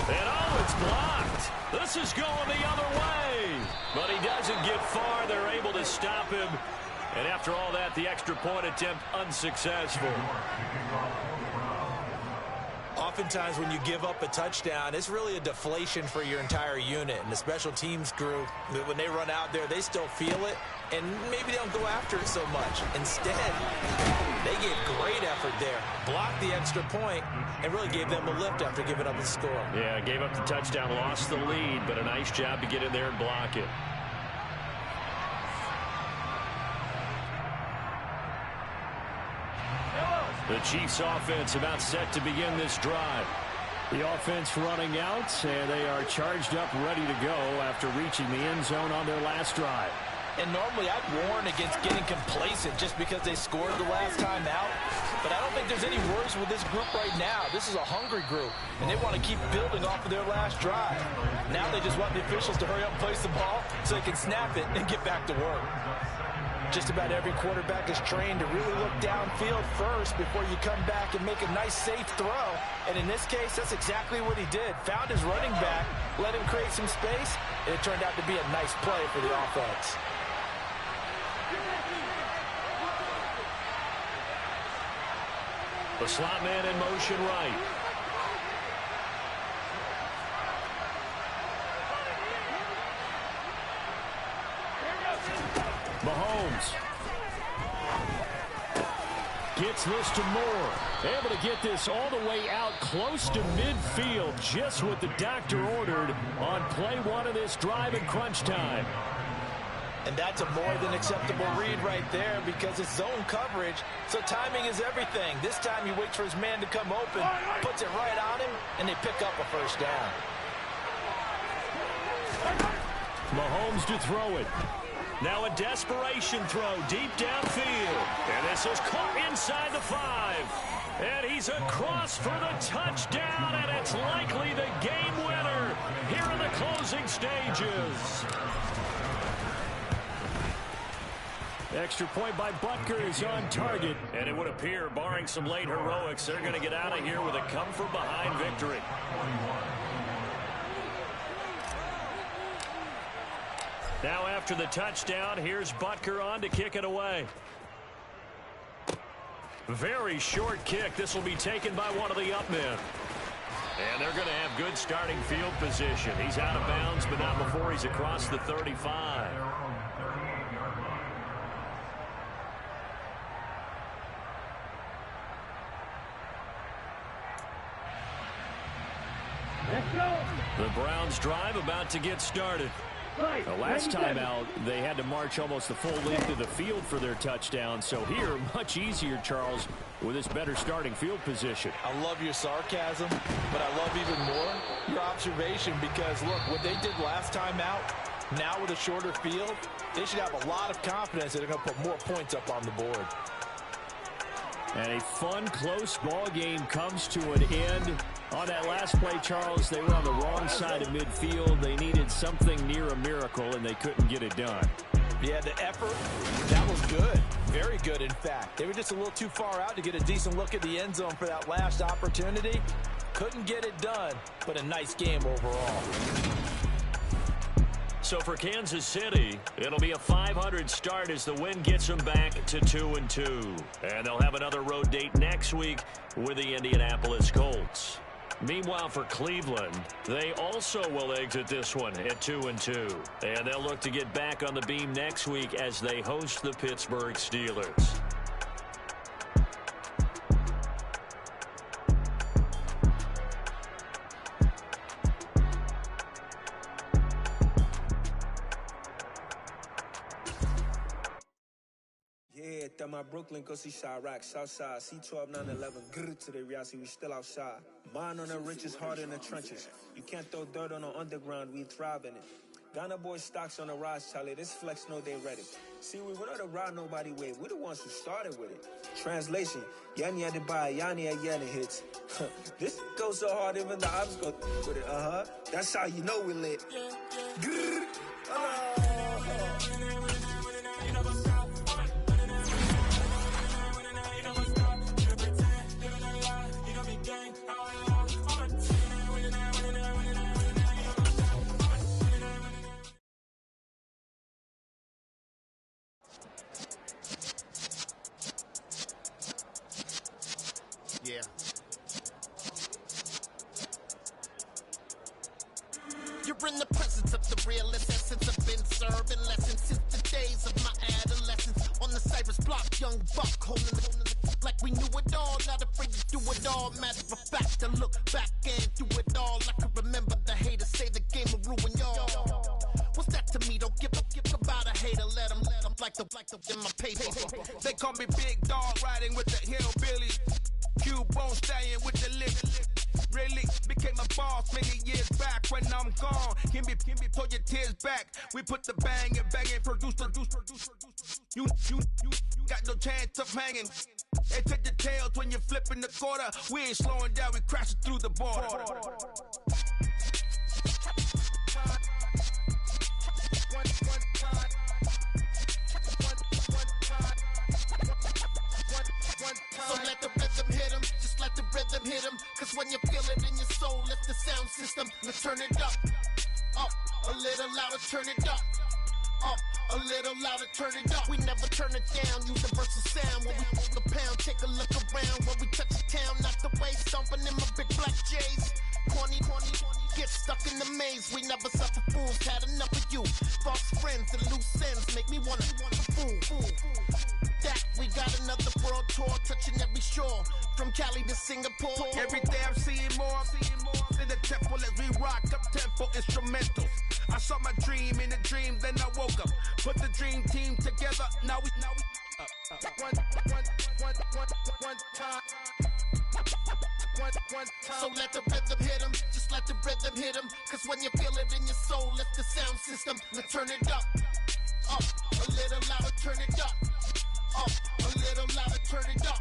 And oh, it's blocked. This is going the other way. But he doesn't get far. They're able to stop him. And after all that, the extra point attempt unsuccessful. Oftentimes when you give up a touchdown, it's really a deflation for your entire unit. And the special teams group, when they run out there, they still feel it. And maybe they don't go after it so much. Instead, they gave great effort there. Blocked the extra point and really gave them a lift after giving up the score. Yeah, gave up the touchdown, lost the lead, but a nice job to get in there and block it. The Chiefs offense about set to begin this drive. The offense running out, and they are charged up, ready to go after reaching the end zone on their last drive. And normally I'd warn against getting complacent just because they scored the last time out. But I don't think there's any worries with this group right now. This is a hungry group, and they want to keep building off of their last drive. Now they just want the officials to hurry up and place the ball so they can snap it and get back to work. Just about every quarterback is trained to really look downfield first before you come back and make a nice, safe throw. And in this case, that's exactly what he did. Found his running back, let him create some space, and it turned out to be a nice play for the offense. The slot man in motion right. Mahomes gets this to Moore. Able to get this all the way out close to midfield. Just what the doctor ordered on play one of this drive in crunch time. And that's a more than acceptable read right there because it's zone coverage, so timing is everything. This time he waits for his man to come open, puts it right on him, and they pick up a first down. Mahomes to throw it. Now a desperation throw deep downfield. And this is caught inside the 5. And he's across for the touchdown, and it's likely the game winner here in the closing stages. Extra point by Butker is on target. And it would appear, barring some late heroics, they're going to get out of here with a come-from-behind victory. Now after the touchdown, here's Butker on to kick it away. Very short kick. This will be taken by one of the up men. And they're going to have good starting field position. He's out of bounds, but not before he's across the 35. The Browns drive about to get started. The last time out, they had to march almost the full length of the field for their touchdown. So here, much easier, Charles, with this better starting field position. I love your sarcasm, but I love even more your observation because, look, what they did last time out, now with a shorter field, they should have a lot of confidence that they're going to put more points up on the board. And a fun, close ball game comes to an end. On that last play, Charles, they were on the wrong side of midfield. They needed something near a miracle, and they couldn't get it done. Yeah, the effort, that was good. Very good, in fact. They were just a little too far out to get a decent look at the end zone for that last opportunity. Couldn't get it done, but a nice game overall. So for Kansas City, it'll be a 500 start as the win gets them back to 2-2. And they'll have another road date next week with the Indianapolis Colts. Meanwhile, for Cleveland, they also will exit this one at 2-2. And they'll look to get back on the beam next week as they host the Pittsburgh Steelers. At my Brooklyn, go see Chirac, Southside, C12, 911, grrr to the reality, we still outside. Mine on the riches, hard in the trenches. You can't throw dirt on the underground, we thrive in it. Ghana boy stocks on the rise, Charlie, this flex know they ready. See, we were not a ride nobody way, we the ones who started with it. Translation, Yanni had to buy, Yanni had Yanni hits. This goes so hard, even the ops go with it, That's how you know we lit. Grrr, Yeah. You're in the presence of the realest essence. I've been serving lessons since the days of my adolescence. On the Cypress block, young buck holding the like we knew it all. Not afraid to do it all. Matter of fact, to look back and do it all. I can remember the haters say the game will ruin y'all. What's that to me? Don't give about a hater. Let them like the in my paper. They call me Big Dog, riding with the hillbillies. Q-Bone staying with the lick. Really became a boss many years back when I'm gone. pull your tears back. We put the bang and bang and produce. You got no chance of hanging. And take the tails when you're flipping the quarter. We ain't slowing down, we crashing through the border. So let the rhythm hit him, just let the rhythm hit him. Cause when you feel it in your soul, lift the sound system. Let's turn it up, a little louder, turn it up. A little louder, turn it up. We never turn it down, universal sound. When we move the pound, take a look around. When we touch the town, knock the way, stomping in my big black J's. Corny, get stuck in the maze. We never suffer fools, had enough of you. False friends and loose ends make me wanna fool. That we got another world tour, touching every shore, from Cali to Singapore. Every day I'm seeing more in the temple as we rock up tempo instrumentals. I saw my dream in a dream, then I woke up. Put the dream team together, now we one time. So let the rhythm hit him, just let the rhythm hit him. Cause when you feel it in your soul, lift the sound system. Let's turn it up, a little louder, turn it up, a little louder, turn it up.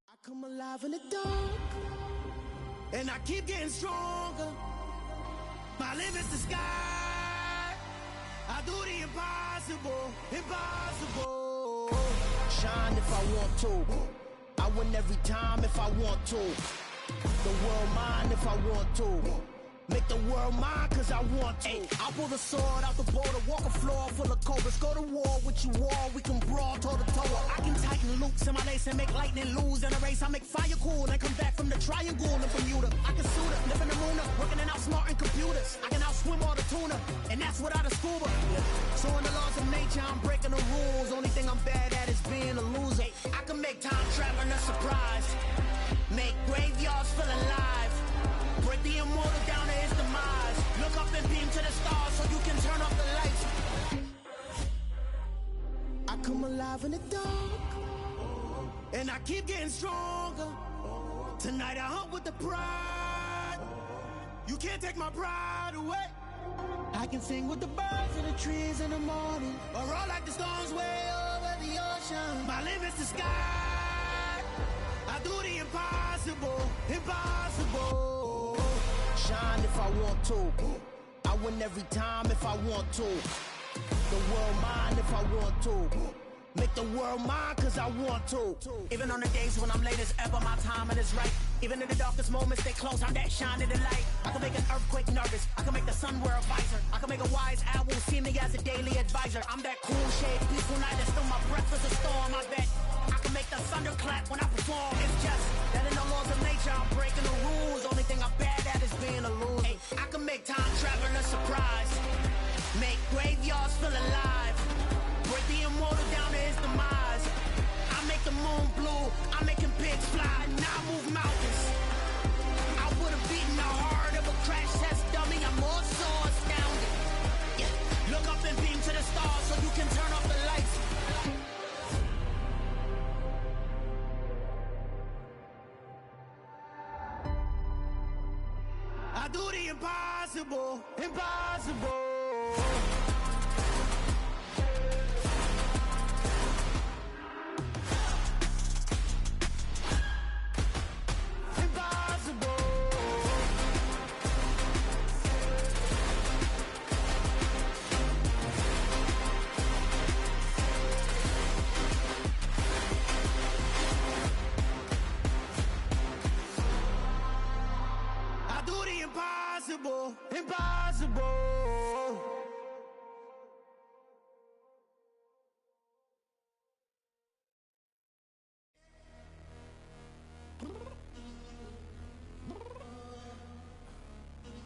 I come alive in the dark, and I keep getting stronger. My limit's the sky. I do the impossible. Shine if I want to. I win every time if I want to. The world mine if I want to. Make the world mine cause I want to. I pull the sword out the border, walk a floor full of cobras. Go to war with you all, we can brawl toe to toe. I can tighten loops in my lace and make lightning lose in a race. I make fire cool and come back from the triangle in Bermuda. I can suit it, live in the moon, working and outsmarting computers. I can outswim all the tuna, and that's without a scuba. So in the laws of nature, I'm breaking the rules. Only thing I'm bad at is being a loser. I can make time traveling a surprise, make graveyards feel alive. Break the immortal down to his demise. Look up and beam to the stars so you can turn off the lights. I come alive in the dark, and I keep getting stronger. Tonight I hunt with the pride. You can't take my pride away. I can sing with the birds and the trees in the morning, or roll like the storms way over the ocean. My limit's the sky. I do the impossible. Shine if I want to. I win every time if I want to. The world mine if I want to. Make the world mine cause I want to. Even on the days when I'm late as ever, my timing is right. Even in the darkest moments, stay close, I'm that shining the light. I can make an earthquake nervous, I can make the sun wear a visor. I can make a wise owl see me as a daily advisor. I'm that cool shade, peaceful night, and still my breath is a storm, I bet. I can make the thunder clap when I perform. It's just that in the laws of nature, I'm breaking the rules. Only thing I'm bad at is being a loser. Hey, I can make time traveling a surprise, make graveyards feel alive. Break the immortal down to his demise. I make the moon blue, I'm making pigs fly, and I move mountains. I would've beaten the heart of a crash test dummy. I'm more so astounded. Yeah. Look up and beam to the stars so you can turn off the lights. I do the impossible. Impossible.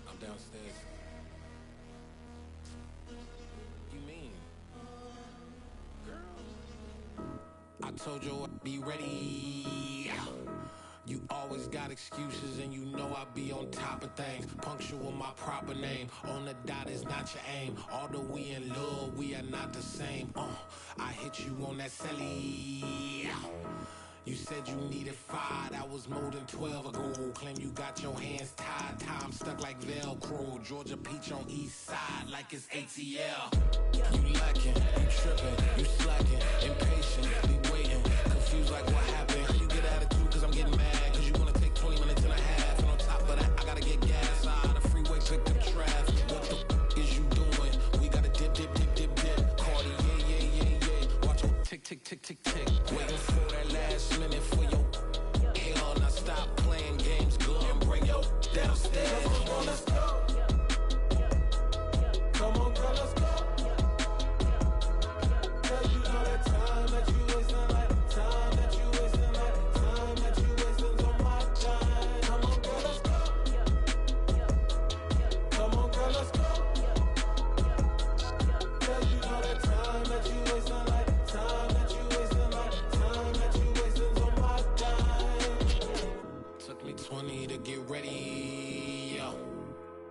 I'm downstairs. You mean? Girl, I told you I'd be ready. You always got excuses and you know I be on top of things. Punctual my proper name. On the dot is not your aim. Although we in love, we are not the same. I hit you on that celly. You said you needed 5, that was more than 12 ago. Claim you got your hands tied, time stuck like Velcro. Georgia Peach on east side like it's ATL. You lacking, you tripping, you slacking, impatient, be waiting, confused like what happened. How you get attitude cause I'm getting mad, cause you wanna take 20 minutes and a half. And on top of that, I gotta get gas out of the freeway, pick up traffic. What the f is you doing? We gotta dip, dip, dip, dip, dip. Cardi, yeah. Watch your tick, tick, tick, tick, tick. Waiting for that last minute for your hell. Now stop playing games, go and bring your downstairs. Come on, let's go. Come on, girl, let's go. Cause you know that time that you wasting, like time that you wasting, like time that you wasting's on my time. Come on, girl, let's go. Come on, girl, let's go. Cause you know that time that you wasting, like time that you wasting, like time that you wasting's on my time. Took me 20 to get ready, yo.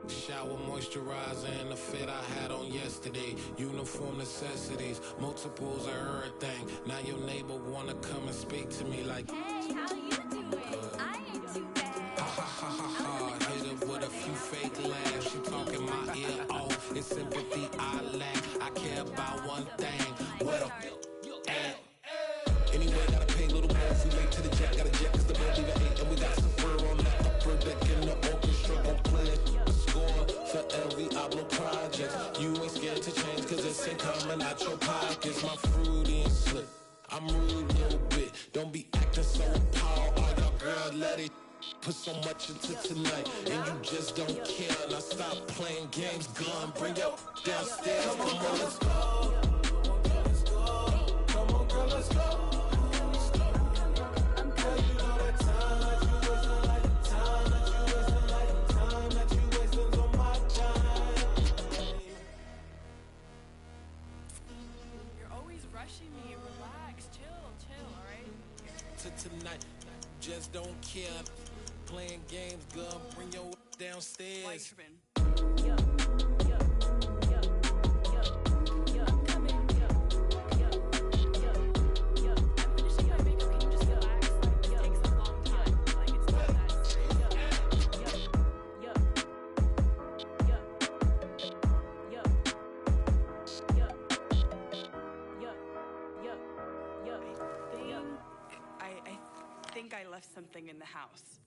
Shower, moisturizer, and the fit I had on yesterday. Uniform necessities, multiples of everything. Now your neighbor wanna come and speak to me like, hey, how you doing? I ain't too bad. ha. Hit her with a few fake laughs. She talking my ear off. It's sympathy I lack. I care about one thing. What up? Anyway, gotta pay a little more if we late to the jet. Got a jet cause the boat leave at 8. And we got some fur on the upper deck in the orchestra. Gon' play a score for every Oblo project. You ain't scared to change cause it's ain't coming out your pockets. My fruity and slip. I'm rude a little bit. Don't be acting so appalled. Oh, y'all girl, let it put so much into tonight. And you just don't care. Now stop playing games. Gun, bring your downstairs. Come on, let's go. Come on, girl, let's go. Tonight, just don't care. Playing games, girl, bring your downstairs. I left something in the house.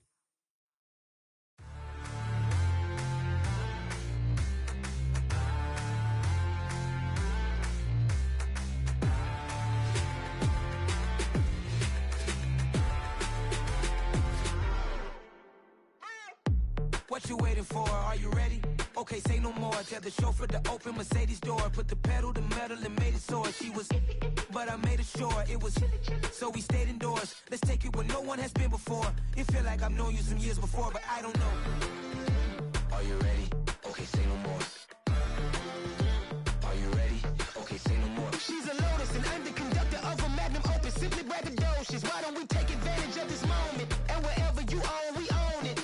What you waiting for? Are you ready? Okay, say no more. Tell the chauffeur to open Mercedes door. Put the pedal to metal and made it soar. She was, but I made it sure it was. So we stayed indoors. Let's take it where no one has been before. It feel like I've known you some years before, but I don't know. Are you ready? Okay, say no more. Are you ready? Okay, say no more. She's a Lotus and I'm the conductor of a Magnum Opus. Simply braggadocious. Why don't we take advantage of this moment? And wherever you own, we own it.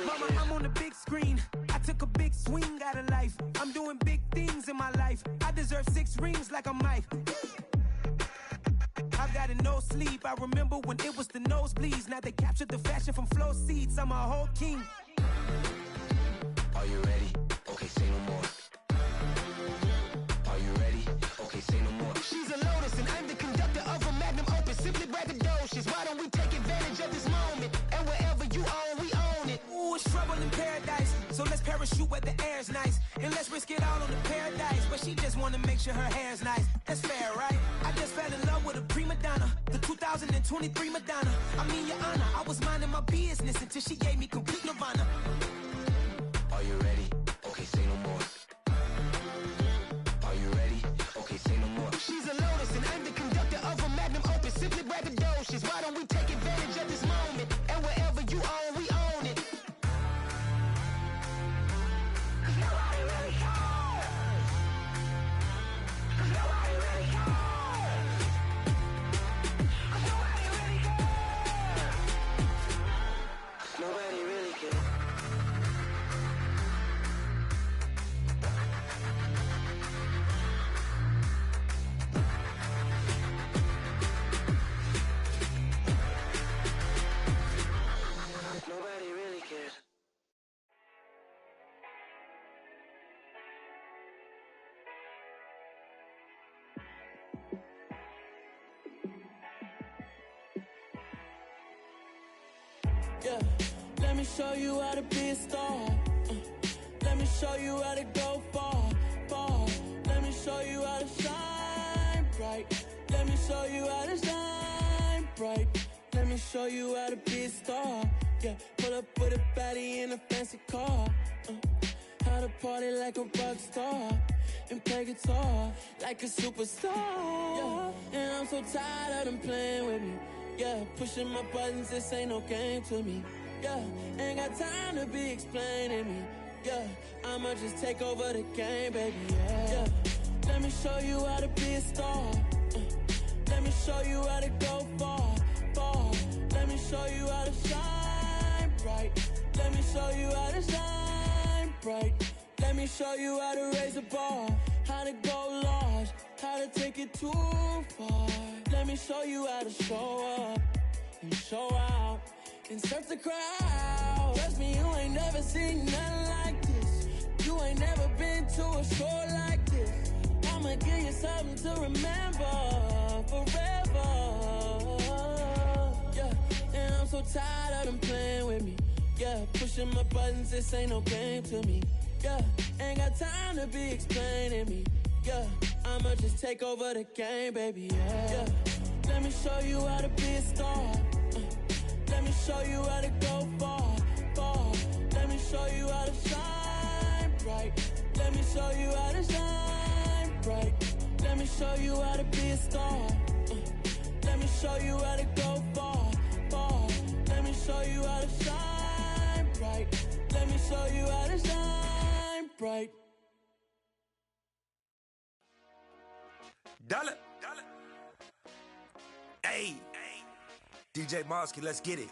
Mama, I'm on the big screen. I took a big swing out of life. I'm doing big things in my life. I deserve 6 rings like I'm Mike. I've got no sleep. I remember when it was the nosebleeds. Now they captured the fashion from flow seats. I'm a whole king. Are you ready? Okay, say no more. Are you ready? Okay, say no more. She's a Lotus and I'm the conductor of a Magnum Opus. Simply braggadocious. Why don't we take advantage of this moment? And wherever you own, we own it. Ooh, it's trouble in paradise. So let's parachute where the air's nice. And let's risk it all on the paradise. But she just wanna make sure her hair's nice. That's fair, right? I just fell in love with a prima donna. The 2023 Madonna. I mean, your honor, I was minding my business until she gave me complete nirvana. Are you ready? Okay, say no more. Are you ready? Okay, say no more. She's a Lotus and I'm the conductor of a Magnum Opus. Simply braggadocious. Why don't we take advantage of this moment? And wherever you own, Yeah, let me show you how to be a star. Let me show you how to go far, far. Let me show you how to shine bright. Let me show you how to shine bright. Let me show you how to be a star. Yeah, pull up with a baddie in a fancy car. How to party like a rock star and play guitar like a superstar. Yeah, and I'm so tired of them playing with me. Yeah, pushing my buttons, this ain't no game to me. Yeah, ain't got time to be explaining me. Yeah, I'ma just take over the game, baby. Yeah, let me show you how to be a star. Let me show you how to go far, far. Let me show you how to shine bright. Let me show you how to shine bright. Let me show you how to raise a bar, how to go large, how to take it too far. Let me show you how to show up and show out and surf the crowd. Trust me, you ain't never seen nothing like this. You ain't never been to a show like this. I'ma give you something to remember forever. Yeah, and I'm so tired of them playing with me. Yeah, pushing my buttons, this ain't no game to me. Yeah, ain't got time to be explaining me. Yeah, I'ma just take over the game, baby. Yeah, let me show you how to be a star. Let me show you how to go far, far. Let me show you how to shine bright. Let me show you how to shine bright. Let me show you how to be a star. Let me show you how to go far, far. Let me show you how to shine bright. Let me show you how to shine bright. Dollar. Hey. DJ Mosky, let's get it.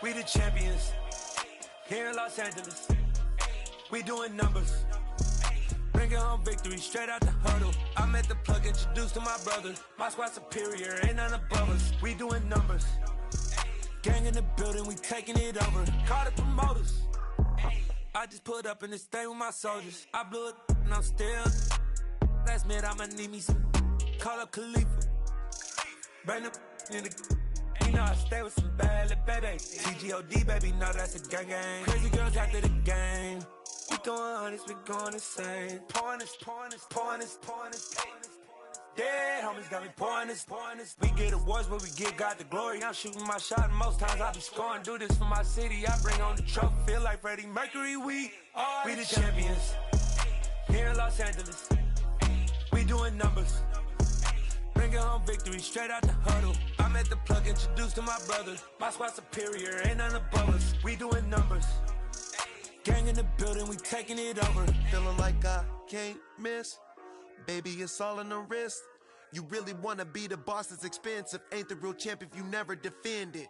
We the champions here in Los Angeles. We doing numbers. Bringing home victory straight out the huddle. I'm at the plug, introduced to my brother. My squad superior, ain't none above us. We doing numbers. Gang in the building, we taking it over. Call the promoters. I just put up in this thing with my soldiers. I blew it and I'm still. Last minute I'ma need me some. Call up Khalifa. Bring them in the. You know I stay with some bad little baby. TGOD baby, no that's a gang gang. Crazy girls after the game. We going honest, we going insane. Pouring this. Dead homies got me pouring this. We get awards, but we give God the glory. I'm shooting my shot, and most times I be scoring. Do this for my city, I bring on the trophy. Feel like Freddie Mercury, we the champions here in Los Angeles. We doing numbers. Bringing home victory straight out the huddle. I'm at the plug, introduced to my brother. My squad superior, ain't none above us. We doing numbers. Gang in the building, we taking it over. Feeling like I can't miss. Baby, it's all in the wrist. You really wanna be the boss, it's expensive. Ain't the real champ if you never defend it.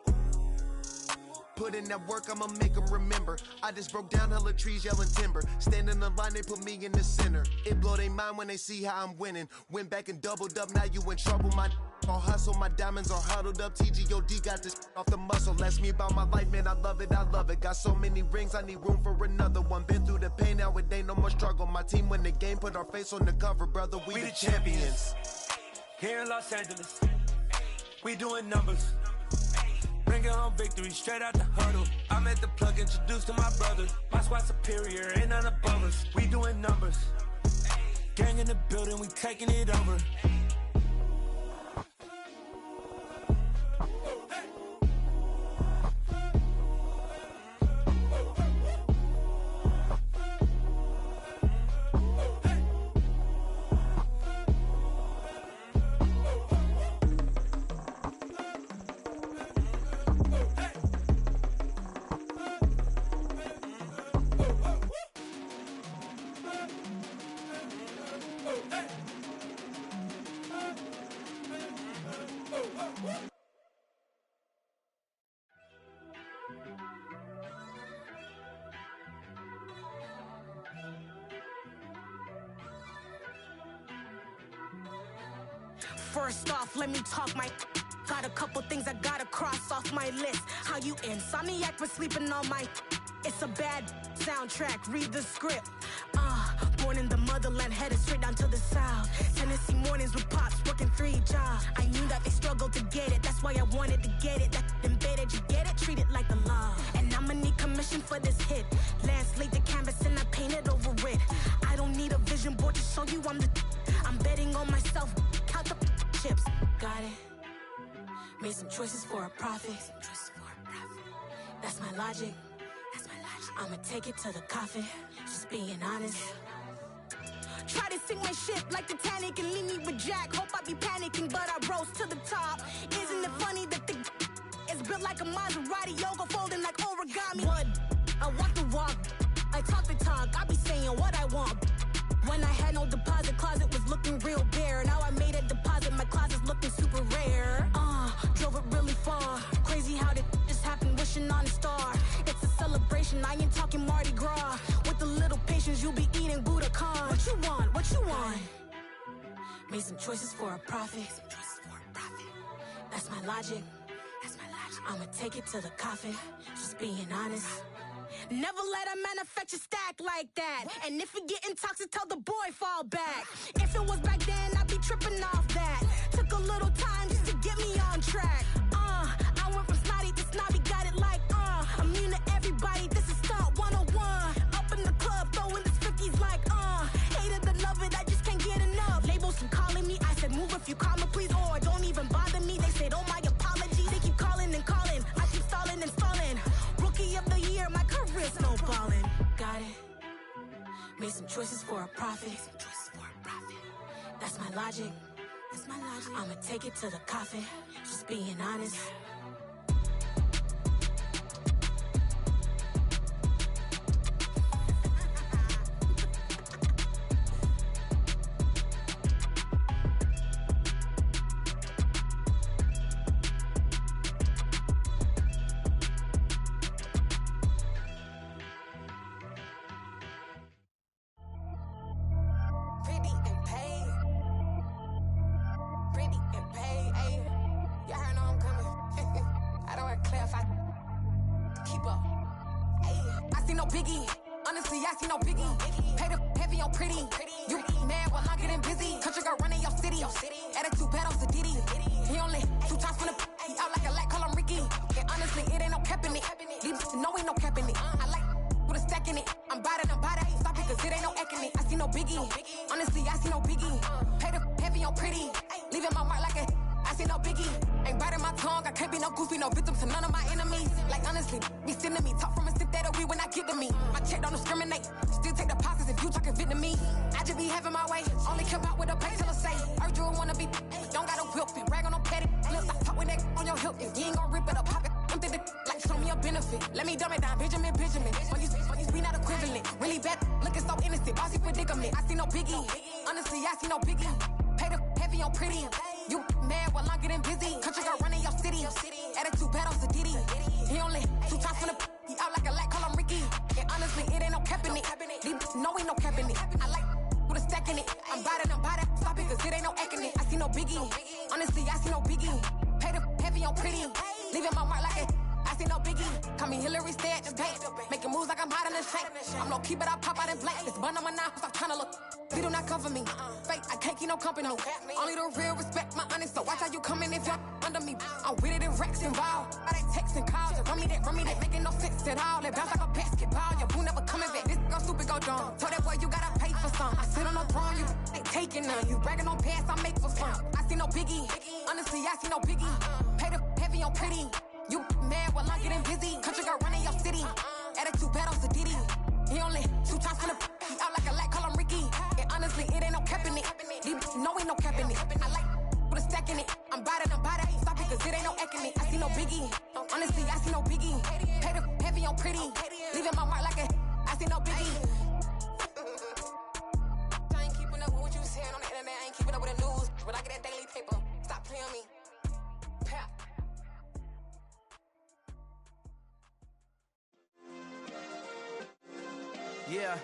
Put in that work, I'ma make them remember. I just broke down hella trees, yelling timber. Stand in the line, they put me in the center. It blow their mind when they see how I'm winning. Went back and doubled up, now you in trouble. My all hustle, my diamonds are huddled up. TGOD got this off the muscle. Ask me about my life, man, I love it. Got so many rings, I need room for another one. Been through the pain, now it ain't no more struggle. My team win the game, put our face on the cover, brother. We the champions. Here in Los Angeles, we doing numbers. Bringing home victory straight out the huddle. I'm at the plug, introduced to my brother. My squad superior, ain't none above us. We doing numbers. Gang in the building, we taking it over. First off, let me talk my. Got a couple things I gotta cross off my list. How you insomniac for sleeping on my. It's a bad soundtrack, read the script. Born in the motherland, headed straight down to the south. Tennessee mornings with pops, working 3 jobs. I knew that they struggled struggled to get it. That's why I wanted to get it. That embedded, you get it? Treat it like a law. And I'ma need commission for this hit. Last laid the canvas and I painted over it. I don't need a vision board to show you I'm betting on myself. Count the chips. Got it. Made some choices for a profit. That's my logic. I'ma take it to the coffin. Just being honest. Try to sink my ship like Titanic and leave me with Jack. Hope I be panicking, but I rose to the top. Isn't it funny that the is built like a Maserati, yoga folding like origami? What? I walk the walk. I talk the talk. I be saying what I want. When I had no deposit, closet was looking real bare. Now I made a deposit, my closet's looking super rare. Drove it really far. Crazy how did this happen, wishing on a star. It's a celebration, I ain't talking Mardi Gras. With a little patience, you'll be eating Budokan. What you want? What you want? Made some choices for a profit. That's my logic. I'ma take it to the coffin. Just being honest. Never let a manufacture stack like that. And if you getting toxic, tell the boy fall back. If it was back then, I'd be tripping off that. Took a little time just to get me on track. I went from snotty to snobby, got it like, I'm immune to everybody, this is stunt 101. Up in the club, throwing this 50s like, hated to love it, I just can't get enough. Labels from calling me, I said move if you call me, please, or don't even bother me. They said, oh my apology, they keep calling and calling. I keep stalling and stalling. Rookie of the year, my career's snowballing. Got it. Made some choices for a profit. That's my logic. I'ma take it to the coffin. Just being honest. Yeah.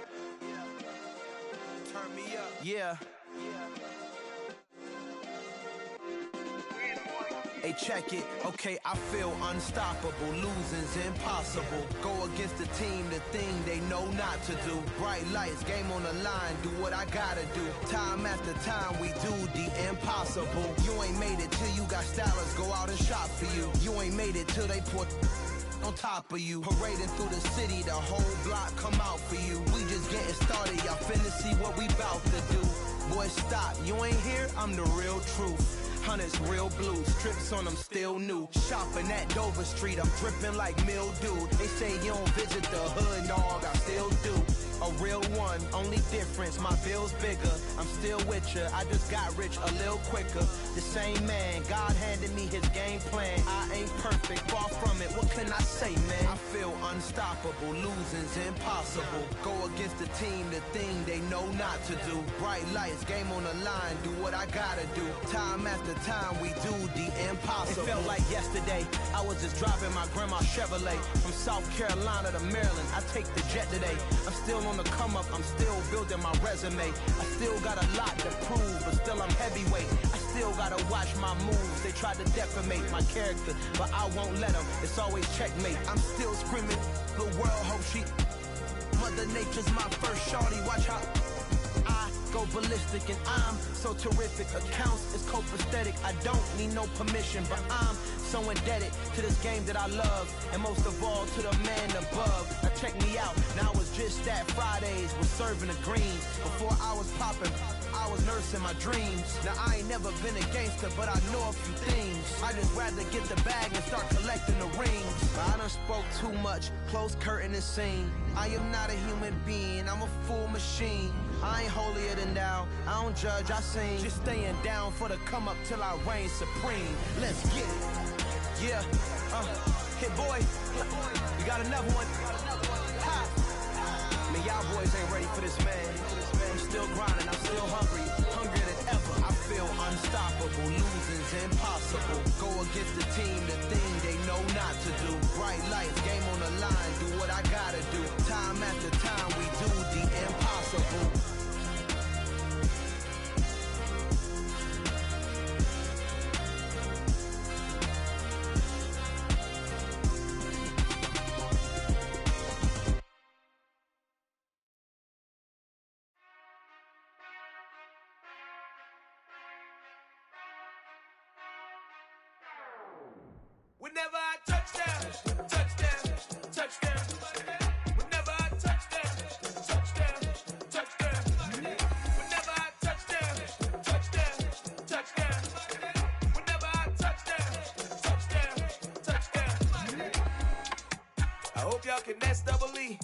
Turn me up. Yeah. Hey, check it, okay, I feel unstoppable. Losing's impossible. Go against the team, the thing they know not to do. Bright lights, game on the line, do what I gotta do. Time after time, we do the impossible. You ain't made it till you got stylers go out and shop for you. You ain't made it till they put on top of you. Parading through the city, the whole block come out for you. We just getting started, y'all finna see what we bout to do. Boy, stop, you ain't here, I'm the real truth. Hunters, real blue, strips on them still new. Shopping at Dover Street, I'm dripping like mildew. They say you don't visit the hood, dog, I still do. A real one, only difference, my bill's bigger. I'm still with ya, I just got rich a little quicker. The same man, God handed me his game plan. I ain't perfect, far from it, what can I say, man? I feel unstoppable, losing's impossible. Go against the team, the thing they know not to do. Bright lights, game on the line, do what I gotta do. Time after time, we do the impossible. It felt like yesterday, I was just driving my grandma's Chevrolet. From South Carolina to Maryland, I take the jet today. I'm still on the come up, I'm still building my resume. I still got a lot to prove, but still I'm heavyweight. I still gotta watch my moves. They tried to defamate my character, but I won't let them. It's always checkmate. I'm still screaming, the world hope she. Mother Nature's my first shorty, watch how I go ballistic, and I'm so terrific. Accounts is copacetic, I don't need no permission, but I'm so indebted to this game that I love, and most of all to the man above. Now check me out, now it's just that Fridays was serving the greens. Before I was popping, I was nursing my dreams. Now I ain't never been a gangster, but I know a few things. I just rather get the bag and start collecting the rings. But I done spoke too much, close curtain and scene. I am not a human being, I'm a full machine. I ain't holier than thou, I don't judge, I sing. Just staying down for the come up till I reign supreme. Let's get it. Yeah, hey boy, you got another one. Ha. I mean, y'all boys ain't ready for this, man. I'm still grinding, I'm still hungry, hungrier than ever. I feel unstoppable, losing's impossible. Go against the team, the thing they know not to do. Bright lights, game on the line, do what I gotta do. Time after time, we do the impossible. Whenever I touchdown, touchdown, touchdown. Whenever I touchdown, touchdown, touchdown. Whenever I touchdown, touchdown, touchdown. Whenever I touchdown, touchdown. I hope y'all can nest double E,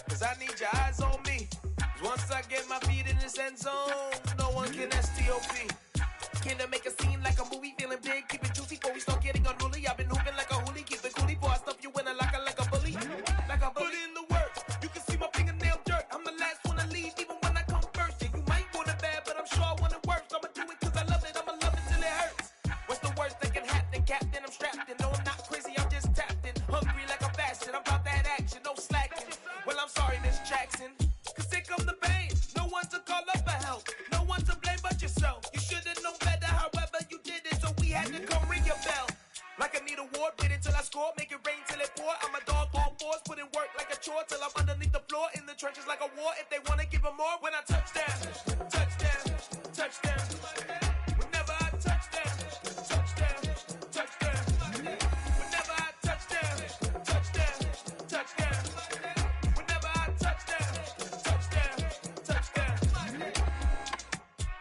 cause I need your eyes on me. Cause once I get my feet in this end zone, no one can STOP. Can I make a scene like a movie, feeling big, keep it juicy before we start getting unruly. I've been hooping like a hoolie, keep it coolie before I stuff you in a locker like a bully. Like a bully. Put in the work, you can see my fingernail dirt. I'm the last one to leave, even when I come first. Yeah, you might want it bad, but I'm sure I want it worse. I'ma do it cause I love it, I'ma love it till it hurts. What's the worst that can happen, Captain? I'm strapped in, no I'm not crazy, I'm just tapped in. Hungry like I'm fasting, I'm about that action, no slacking. Well, I'm sorry, Miss Jackson, cause here come the pain. No one to call up for help, no one to blame but yourself. You should've known better, however you did it, so we had to come ring your bell. Like I need a ward, wait until I score, make it rain till it pour. I'm a dog on force, put in work like a chore till I'm underneath the floor, in the trenches like a war. If they wanna give them more, when I touchdown, touchdown, touchdown. Whenever I touchdown, touchdown, touchdown. Whenever I touchdown, touchdown, touchdown. Whenever I touchdown, touchdown, touchdown.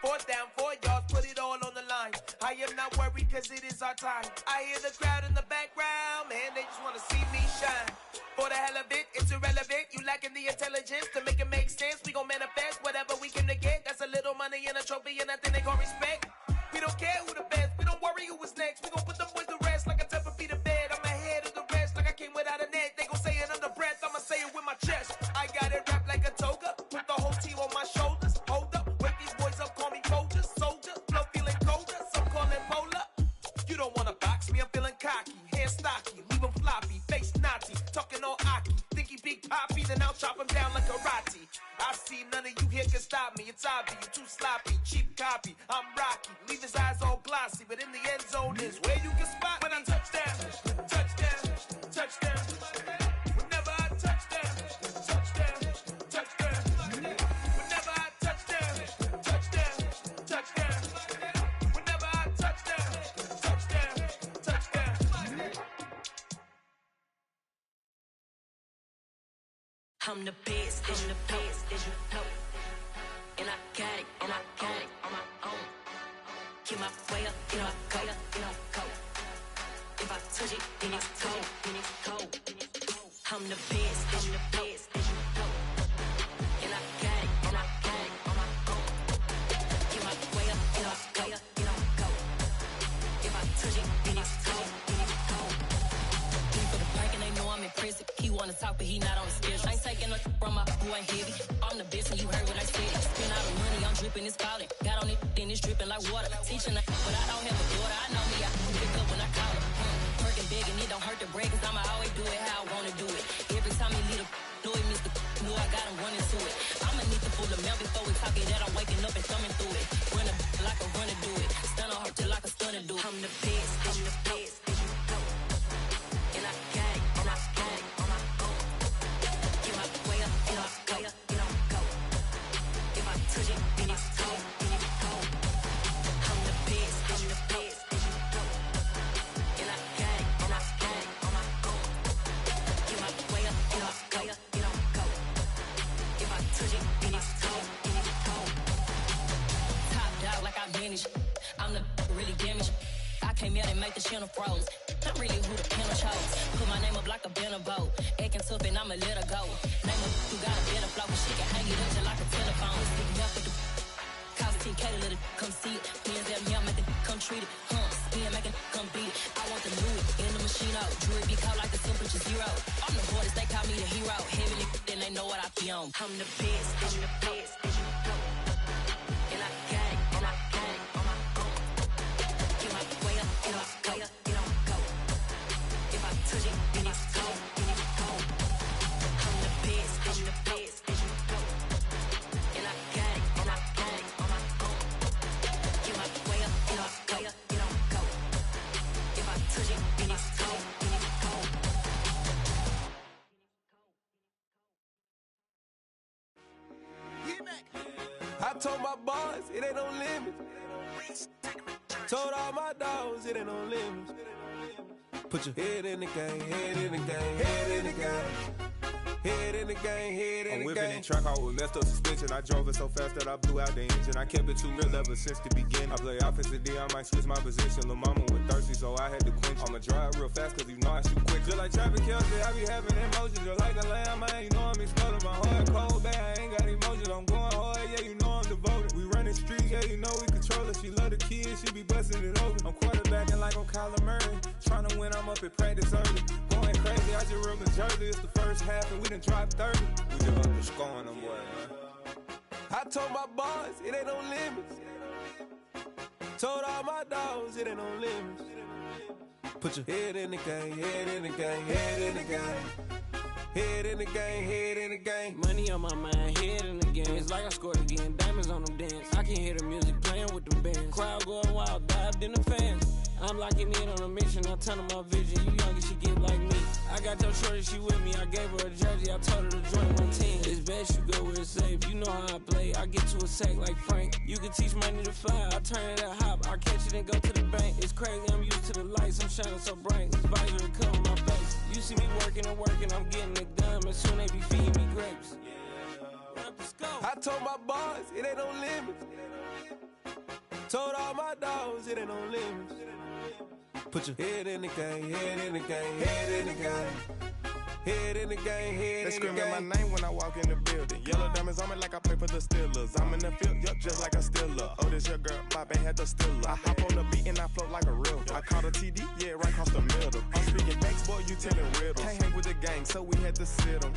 Fourth down, 4 yards, put it all on the line. I am not worried cause it is our time. I hear the crowd in the background, man, they just wanna see me shine. For the hell of it, it's irrelevant. You lacking the intelligence to make it make sense. We gon' manifest whatever we came to get. That's a little money and a trophy and nothing they gon' respect. We don't care who the best, we don't worry who is next. We gon' put them boys to rest like a Tempur-Pedic bed. I'm ahead of the rest like I came without a net. They gon' say it under breath, I'ma say it with my chest. I got it wrapped like a toga, put the whole team on my shoulders. Hold up, wake these boys up, call me Folger, soldier. Flow feeling colder, some call it polar. You don't wanna box me, I'm feeling cocky. Hair stocky, leave him floppy, face naughty. Talking all aki, think he big poppy, then I'll chop him down like karate. I see none of you here can stop me, it's obvious. cocky, you too sloppy, cheap copy. I'm Rocky, leave his eyes all glossy, but in the end zone is where you can spot when I touchdown, touchdown, touchdown. Whenever I touchdown, touchdown, touchdown. Whenever I touchdown, touchdown, touchdown. Whenever I touchdown, touchdown, touchdown. I'm the best, I'm the best, as you know. And I got it, and I got it on my own. Get my way up, you know I go, you know I go. If I touch it, then it's cold, then it's cold. I'm the best, I'm the best, as you know. And I got it, and I got it on my own. Get my way up, you know I go, you know I go. If I touch it, then it's cold, then it's cold. He for the park and they know I'm impressive. He wanna talk, but he not on the schedule. I ain't taking no from my boy heavy. I'm the best, and you heard what I said. Spend all the money, I'm dripping, it's falling. Got on it, then it's dripping like water. Teaching her, but I don't have a daughter. I know me, I can pick up when I call her. Working big, and it don't hurt to break, cause I'ma always do it how I wanna do it. Every time he lead a know it, Mr. Know I got him running to it. I'ma need to pull the mail before we talk it, that I'm waking up and thumbing through it. Run a like a runner do it. Stun on her till like a stunner do it. I'm the best, I'm the best, as you know. And I got it, and I got it on my own. Get my way up, you know I go, you know I go. If I touch it, then it's cold, then it's cold. I'm the best, as you know. And I got it, and I got it on my own. Get my way up, you know I go, you know I go. If I touch it, then it's cold, then it's cold. Top dog like I manage. I'm the really damaged. I came out and make the channel froze. Not really who the panel chose. Put my name up like a banner boat. Acting tough and I'ma let her go. Name her who got a better flow, but she can hang it up just like a telephone. Stick me up with the cost 10K to let it come see it. Hands at me, I make it come treat it. Spin, make it come beat it. I want the Louis in the machine out. Jewelry be cold like the temperature zero. I'm the hardest, they call me the hero. Heavily, then they know what I be on. I'm the best, as you know. And I got it, and I got it on my own. Get my way up, you know I go, you know I go. If I touch it, then it's cold, then it's cold. I'm the best, as you know. And I got it, and I got it on my own. Get my way up, you know I go, you know I go. If I touch it, then it's cold, then it's cold. I told my boys it ain't no limits. Told all my dogs it ain't no limits. Put your head in the game, head in the game, head in the game. Head in the game, head in the game. I'm whipping in track, I was left up suspension. I drove it so fast that I blew out the engine. I kept it too real ever since the beginning. I play offensive D, I might switch my position. Lil' mama was thirsty, so I had to quench. I'ma drive real fast, cause you know I shoot quick. Just like traffic Kelsey, I be having emotions. Just like a lamb, man, you know I'm exploding. My heart cold, bad, I ain't got emotions. I'm going hard, yeah, you know I'm devoted. We running streets, yeah, you know we control it. She love the kids, she be busting it open. I'm quarterbacking like I'm Kyler Murray. Trying to win, I'm up at practice early. Going crazy, I just ripped the jersey. It's the first half, and we done dropped 30. We just up to scoring them, boy, man. I told my boys it ain't no limits. Told all my dogs it ain't no limits. Put your head in the game, head in the game, head in the game. Head in the game, head in the game. Money on my mind, head in the game. It's like I scored again, diamonds on them dance. I can hear the music playing with them bands. Crowd going wild, dived in the fans. I'm locking in on a mission, I tell her my vision. You young and she get like me. I got your shorty, she with me. I gave her a jersey, I told her to join my team. It's best you go where it's safe. You know how I play. I get to a sack like Frank. You can teach money to fly. I turn it at hop. I catch it and go to the bank. It's crazy, I'm used to the lights. I'm shining so bright. This visor cover my face. You see me working and working, I'm getting it done. And soon they be feeding me grapes. I told my boys it ain't no limits. Told all my dogs it ain't no limits. Put your head in the game, head in the game, head in the game. Head in the game, head They in the game. screaming my name when I walk in the building. Yellow diamonds on me like I play for the Steelers. I'm in the field, yup, just like a Steeler. Oh, this your girl, my band had the Steeler. I hop on the beat and I float like a real. I caught a TD, yeah, right across the middle. I'm speaking facts, boy, you telling riddles. Can't hang with the gang, so we had to sit them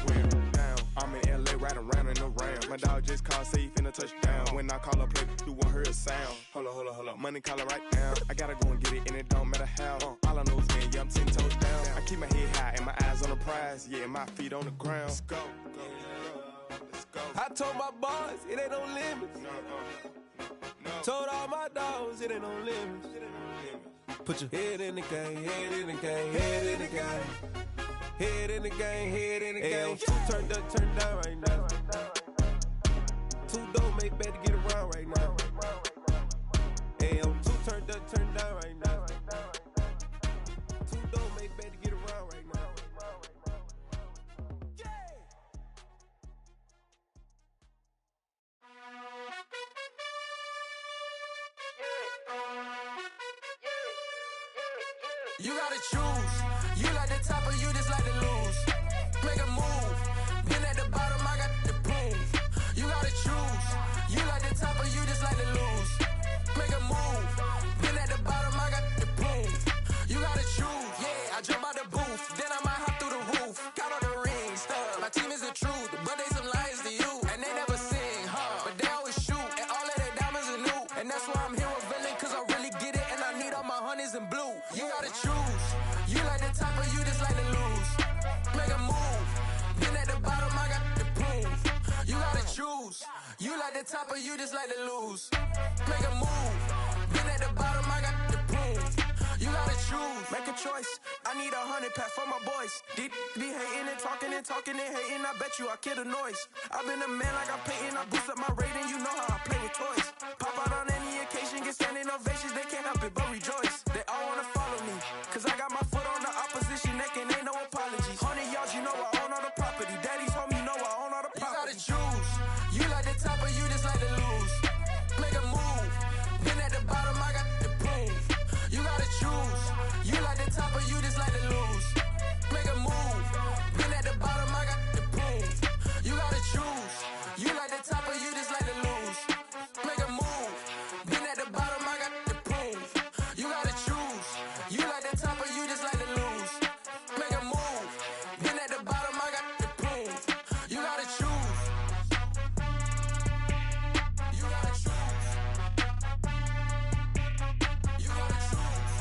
down. I'm in LA, riding around and around. My dog just called, say he finna touch down. When I call a play, you won't hear a sound. Hold up, money calling right now. I gotta go and get it, and it don't matter how. All I know is win, yeah, I'm 10 toes down. I keep my head high and my eyes on the prize, yeah, my feet on the ground. Let's go. I told my boys, it ain't no limits. Told all my dogs, it ain't no limits. Put your head in the game, head in the game, head in the game. Head in the game, head in the game. Two turned up, turned down right now. Two don't make bad to get around right now. Two turned up, turned down right now. Two don't make bad to get around right now. You gotta choose. You like the top or you just like to lose. Make a move. Been at the bottom, I got the proof. You gotta choose. You like the top or you just like to lose. Make a move. Been at the bottom, I got the proof. You gotta choose. Yeah, I jump out the booth. Then I might hop through the roof. Got all the rings, stuff. My team is the truth, but they some liars to you. And they never sing, but they always shoot. And all of their diamonds are new. And that's why I'm here with villain, cause I really get it. And I need all my honeys in blue. You gotta choose. You like the top or you just like to lose. Make a move. Been at the bottom, I got the proof. You gotta choose. You like the top or you just like to lose. Make a move. Been at the bottom, I got the proof. You gotta choose. Make a choice. I need 100 pack for my boys. Be hating and talking and talking and hating. I bet you I kill the noise. I've been a man like I'm Peyton. I boost up my rating. You know how I play with toys. Pop out on any occasion, get standing ovations. They can't help it but rejoice. They all wanna follow me, cause I got my foot on the opposition neck and ain't no apologies. 100 yards, you know I own all the property. Daddy's home, you know I own all the property. You gotta choose. You like the top or you just like to lose. Make a move. Been at the bottom, I got the proof. You gotta choose. You like the top or you just like to lose. Make a move. Been at the bottom, I got the proof. You gotta choose. You like the top or you just like to lose. Make a move. Been at the bottom, I got the proof. You gotta choose. You like the top or you just like to lose. Make a move. Been at the bottom, I got the proof. You gotta choose. You gotta choose. You gotta choose.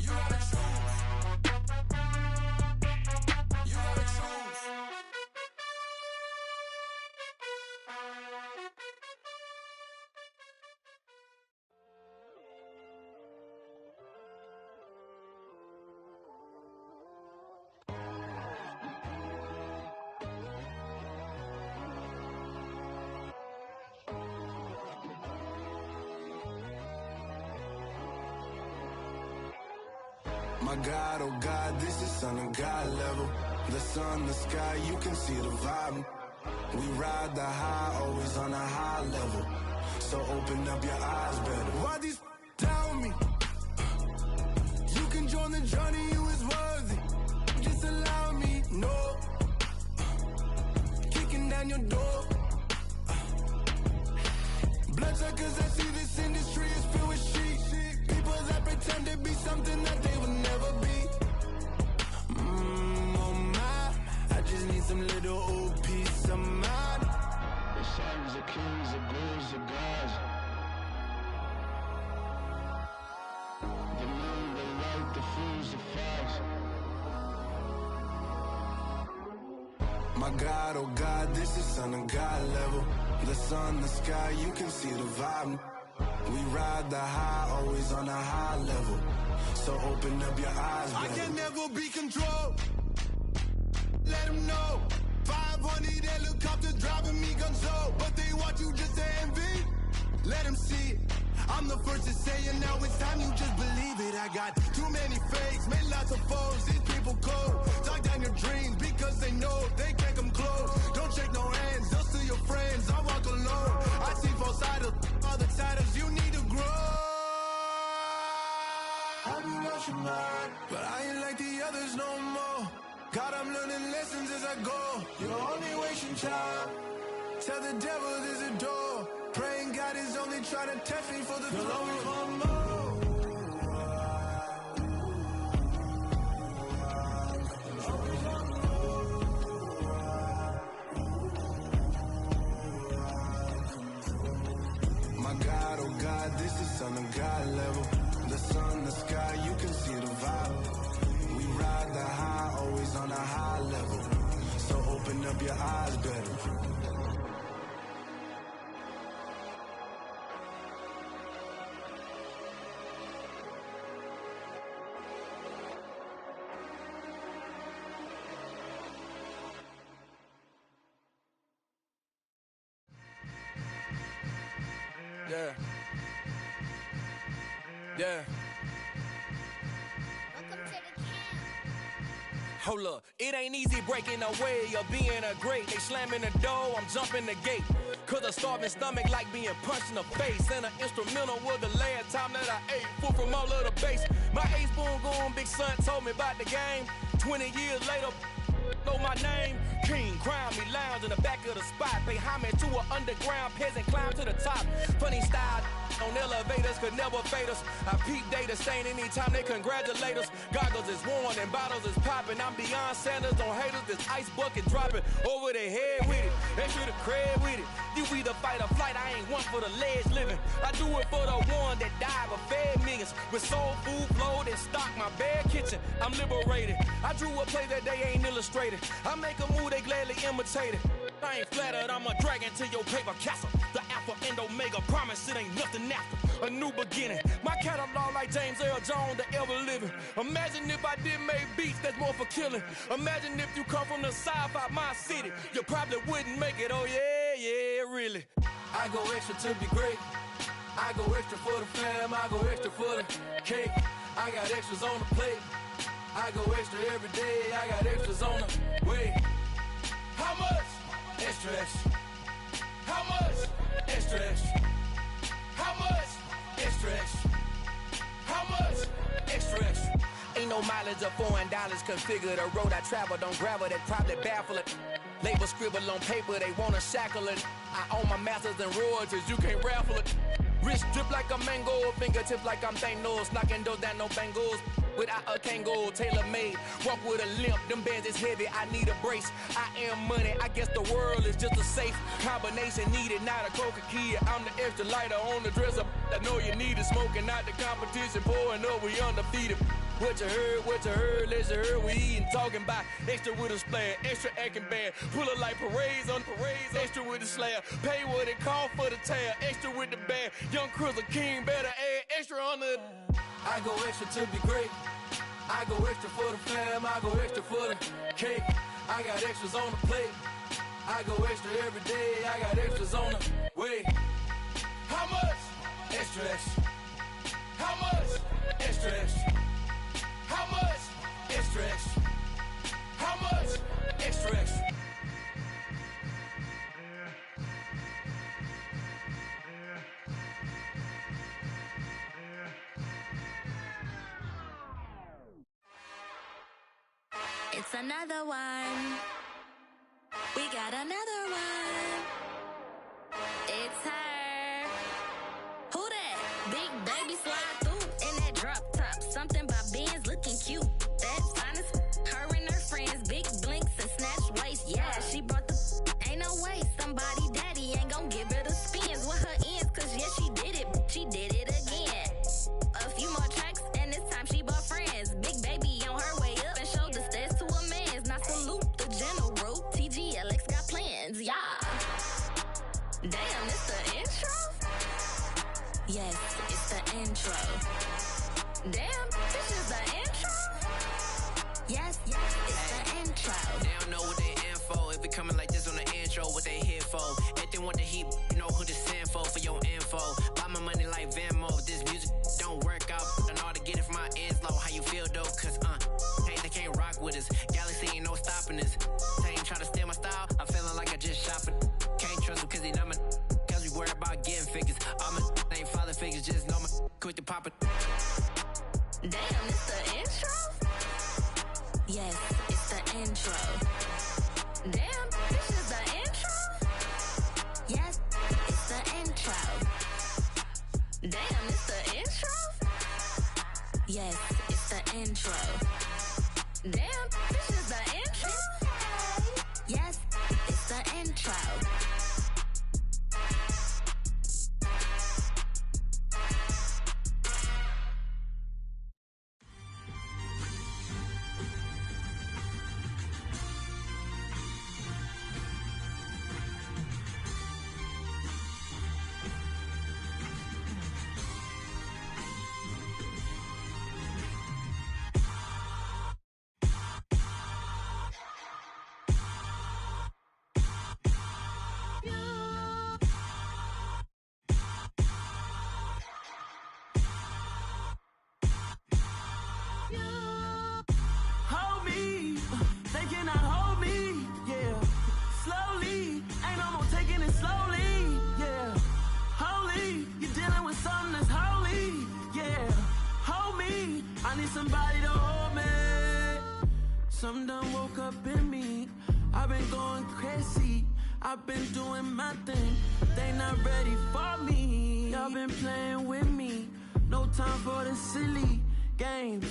You gotta choose. You gotta choose. My God, oh God, this is son of God level. The sun, the sky, you can see the vibe. We ride the high, always on a high level. So open up your eyes better. Why these tell me? You can join the journey, you is worthy. Just allow me, no. Kicking down your door. Bloodsuckers, I see this industry is filled with sheep. People that pretend to be something that they will never be. Oh my, I just need some little old peace of mind. The sons of kings, the ghouls, the gods. The moon, the light, the fools, the fogs. My God, oh God, this is son of God level. The sun, the sky, you can see the vibe. We ride the high, always on a high level. So open up your eyes, baby. I can never be controlled. Let them know. 500 helicopters driving me gonzo. But they want you just to envy. Let them see it. I'm the first to say it, now it's time you just believe it. I got too many fakes, made lots of foes. These people cold. Talk down your dreams because they know they can't come close. Don't shake no hands, they'll steal your friends. I walk alone. I see false idols, other titles. You need to grow. I be lost your mind, but I ain't like the others no more. God, I'm learning lessons as I go. You're only wasting time. Tell the devil there's a door. Praying God is only trying to test me for the throne. My God, oh God, this is son of God level. The sun, the sky, you can see the vibe. We ride the high, always on a high level. So open up your eyes better. Yeah. Yeah. Hold up, it ain't easy breaking away or being a great. They slamming the door, I'm jumping the gate. Cause a starving stomach like being punched in the face. And an instrumental was the last time that I ate food from all of the bass. My ace boom goon, big son told me about the game. 20 years later, know my name. King, crown me, lounge in the back of the spot. Pay homage to an underground peasant, climb to the top. Funny style on elevators could never fade us. I peep data stain anytime they congratulate us. Goggles is worn and bottles is popping. I'm beyond Sanders on haters. This ice bucket dropping over their head with it. They should have cred with it. You either fight or flight. I ain't one for the ledge living. I do it for the one that died but fed millions. With soul food flowed and stocked my bare kitchen. I'm liberated. I drew a play that they ain't illustrated. I make a move they gladly imitated. I ain't flattered, I'm a dragon to your paper castle. The Alpha and Omega, promise it ain't nothing after. A new beginning, my catalog like James Earl Jones, the ever living. Imagine if I did make beats that's more for killing. Imagine if you come from the south out my city. You probably wouldn't make it, oh yeah, really. I go extra to be great. I go extra for the fam, I go extra for the cake. I got extras on the plate. I go extra every day, I got extras on the way. How much? Extra, extra. How much? Extra, extra. How much? Extra, extra. How much? Extra, extra. Ain't no mileage of $4 configure the road I travel. Don't gravel that probably baffle it. Label scribble on paper, they wanna shackle it. I own my masters and royalties, you can't raffle it. Wrist drip like a mango, fingertip like I'm Thanos. Knocking those down, no bangles. Without a Kango, tailor-made. Walk with a limp, them bands is heavy, I need a brace. I am money, I guess the world is just a safe combination needed, not a coca key. I'm the extra lighter on the dresser. I know you need it, smoking out the competition, pouring up, we undefeated. What you heard, let's heard, we eating, talking about extra with a splash, extra acting bad, pull it like parades on parades, extra with the slab, pay what it cost for the tab, extra with the band, young Chris a king, better add extra on the. I go extra to be great, I go extra for the fam, I go extra for the cake, I got extras on the plate, I go extra every day, I got extras on the way. How much? Extra, extra. How much? Extra, extra. How much? Extra, extra. How much? Extra, extra. It's another one. We got another one. It's her. Who that? Big baby slide through in that drop top. Something about Benz looking cute. That's finest. Her and her friends, big blinks and snatch waist. Yeah, she brought the. Ain't no way somebody daddy ain't gon' give her the spins with her ends. Cause yeah, she did it. She did it again. A few more tracks and this time she bought friends. Big baby on her way up and showed the stairs to a man's. Now salute the general. TGLX got plans. Yeah. Damn, it's the intro? Yes, it's the intro. Damn, this is the intro? Yes, it's the intro. They don't know what they in for. If it coming like this on the intro, what they here for? If they want the heat, you know who to send for your info. Buy my money like Venmo. This music don't work out. I know how to get it from my ends low. How you feel though? Cause hey, they can't rock with us. Galaxy ain't no stopping us. They ain't try to steal my style. I'm feeling like I just shopping. Can't trust them cause they not my. Cause we worried about getting figures. All my ain't father figures. Just know my quick to pop it. Damn, it's the intro? Yes, it's the intro. Damn, this is the intro? Yes, it's the intro. Damn, it's the intro? Yes, it's the intro. Damn, this is the intro? Yes, it's the intro. not ready for me. Y'all been playing with me. No time for the silly games.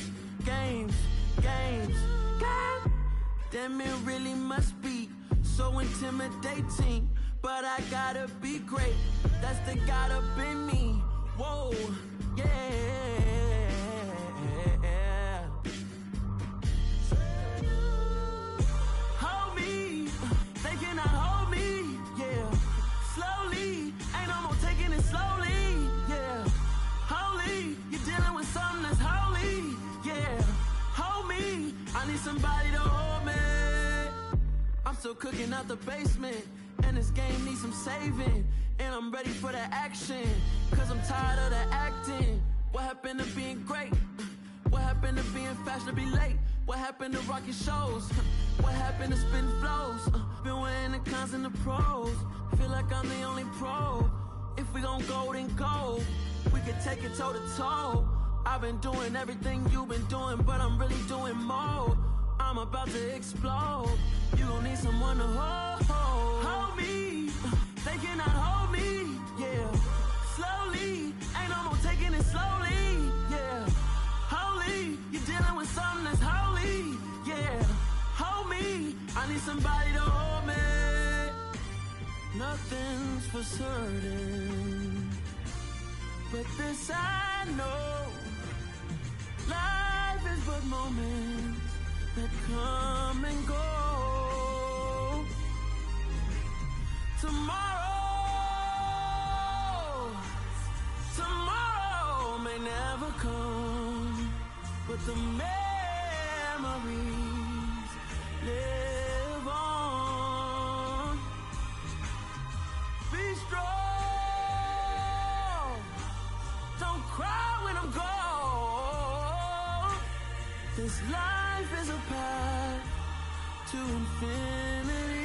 Damn, it really must be so intimidating. But I gotta be great. That's the God up in me. Whoa, yeah. Hold me, they cannot hold me, yeah. Slowly, ain't no more taking it slowly, yeah. Holy, you're dealing with something that's holy, yeah. Hold me, I need somebody to hold me. I'm still cooking out the basement, and this game needs some saving. And I'm ready for the action, cause I'm tired of the acting. What happened to being great? What happened to being fashionably late? What happened to rocking shows? What happened to spin flows? Been weighing the cons and the pros. Feel like I'm the only pro. If we gon' go, then go. We could take it toe to toe. I've been doing everything you've been doing, but I'm really doing more. I'm about to explode. You gon' need someone to hold me. They cannot hold me, yeah. Slowly, ain't no more taking it slowly, yeah. Holy, you're dealing with something that's holy, yeah. Hold me, I need somebody to hold me. Nothing's for certain, but this I know. Life is but moments that come and go. Tomorrow may never come, but the memories live on. Be strong, don't cry when I'm gone. This life is a path to infinity.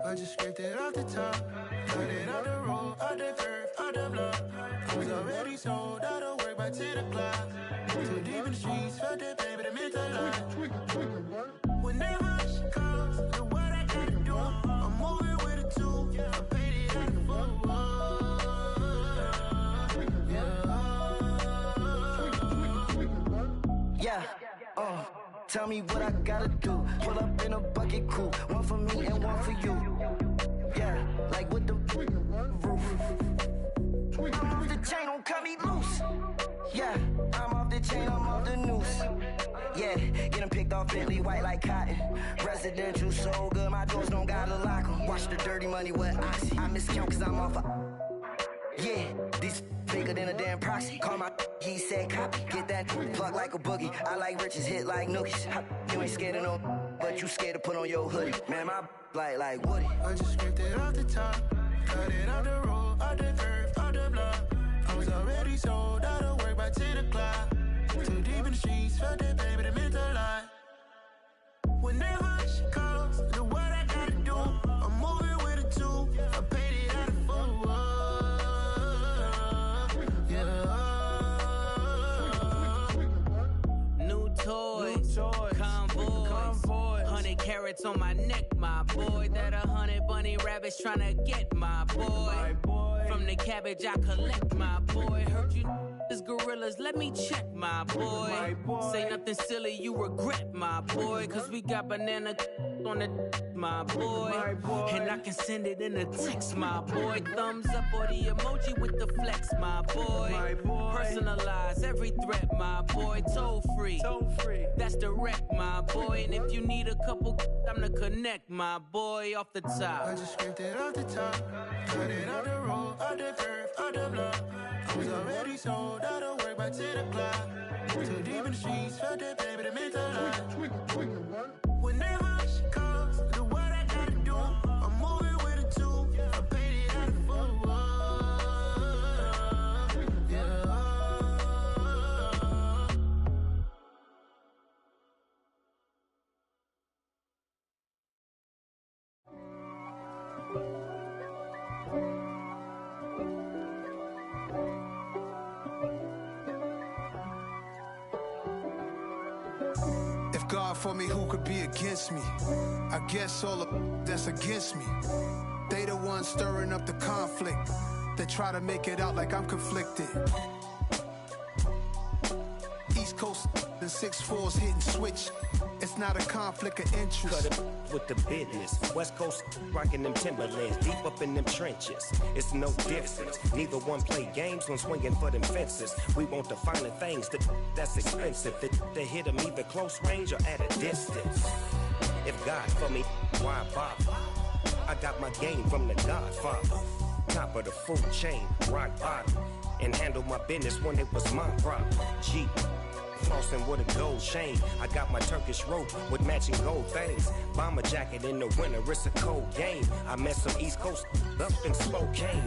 I just scraped it off the top, cut it out the road, out the curve, out the block. I was already sold, out of work by 10 o'clock. Too deep in the streets, felt that pain, but it meant a lot. Whenever she calls, know what I gotta do. I'm moving with a two, I paid it out the full. Yeah, tell me what I gotta do. Pull up in a bucket crew, one for me and one for you. Yeah, like with the roof. I'm off the chain, don't cut me loose. Yeah, I'm off the chain, I'm off the noose. Yeah, getting picked off Bentley white like cotton. Residential so good, my doors don't gotta lock 'em. Watch the dirty money with oxy. I miscount cause I'm off a. Yeah, these bigger than a damn proxy. Call my he said copy. Get that plug like a boogie. I like riches, hit like nookies. You ain't scared of no, but you scared to put on your hoodie. Man, my like Woody. I just scraped it off the top, cut it out the road, out the curve, out the block. I was already sold, out of work by 10 o'clock. Too deep in the streets, felt that pain, but it meant a lot. Whenever she calls, know what I gotta do. I'm moving with a two, I paid it out of full. New toys, convoys, 100 carats on my neck, my boy. That 100 bunny rabbits tryna get my boy. From the cabbage I collect, my boy. Heard you is gorillas, let me check, my boy. Say nothing silly, you regret, my boy. Cause we got banana on the my boy. And I can send it in a text, my boy. Thumbs up or the emoji with the flex, my boy. Personalize every threat, my boy. Toll free, that's direct, my boy. And if you need a couple, I'm to connect, my boy, off the top. I just scraped it off the top, cut it out the road, out the curve, out the block. I was already sold, out of work by 10 o'clock. Too deep in the streets, felt that pain, but it meant a lot. Whenever she calls, know what I gotta do. I'm moving with a two, I paid it out of full. If God for me, who could be against me? I guess all of that's against me. They the ones stirring up the conflict. They try to make it out like I'm conflicted. East Coast and 6'4's hitting switch. It's not a conflict of interest. Cut it with the business. West Coast rocking them Timberlands, deep up in them trenches. It's no difference. Neither one play games when swinging for them fences. We want the finer things that's expensive. They hit them either close range or at a distance. If God for me, why bother? I got my game from the Godfather. Top of the food chain, rock bottom. And handle my business when it was my problem. G. Flossing with a gold chain. I got my Turkish rope with matching gold things. Bomber jacket in the winter, it's a cold game. I met some East Coast up in Spokane.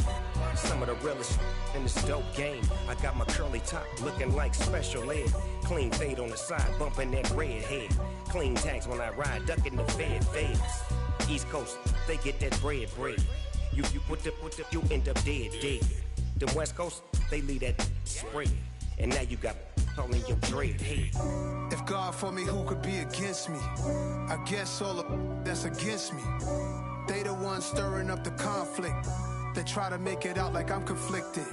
Some of the realest in this dope game. I got my curly top looking like special ed. Clean fade on the side, bumping that red head. Clean tags when I ride, ducking the feds. East Coast, they get that bread. You you end up dead. Them West Coast, they leave that spread. And now you got all in your dread head. If God for me, who could be against me? I guess all of that's against me. They the ones stirring up the conflict. They try to make it out like I'm conflicted.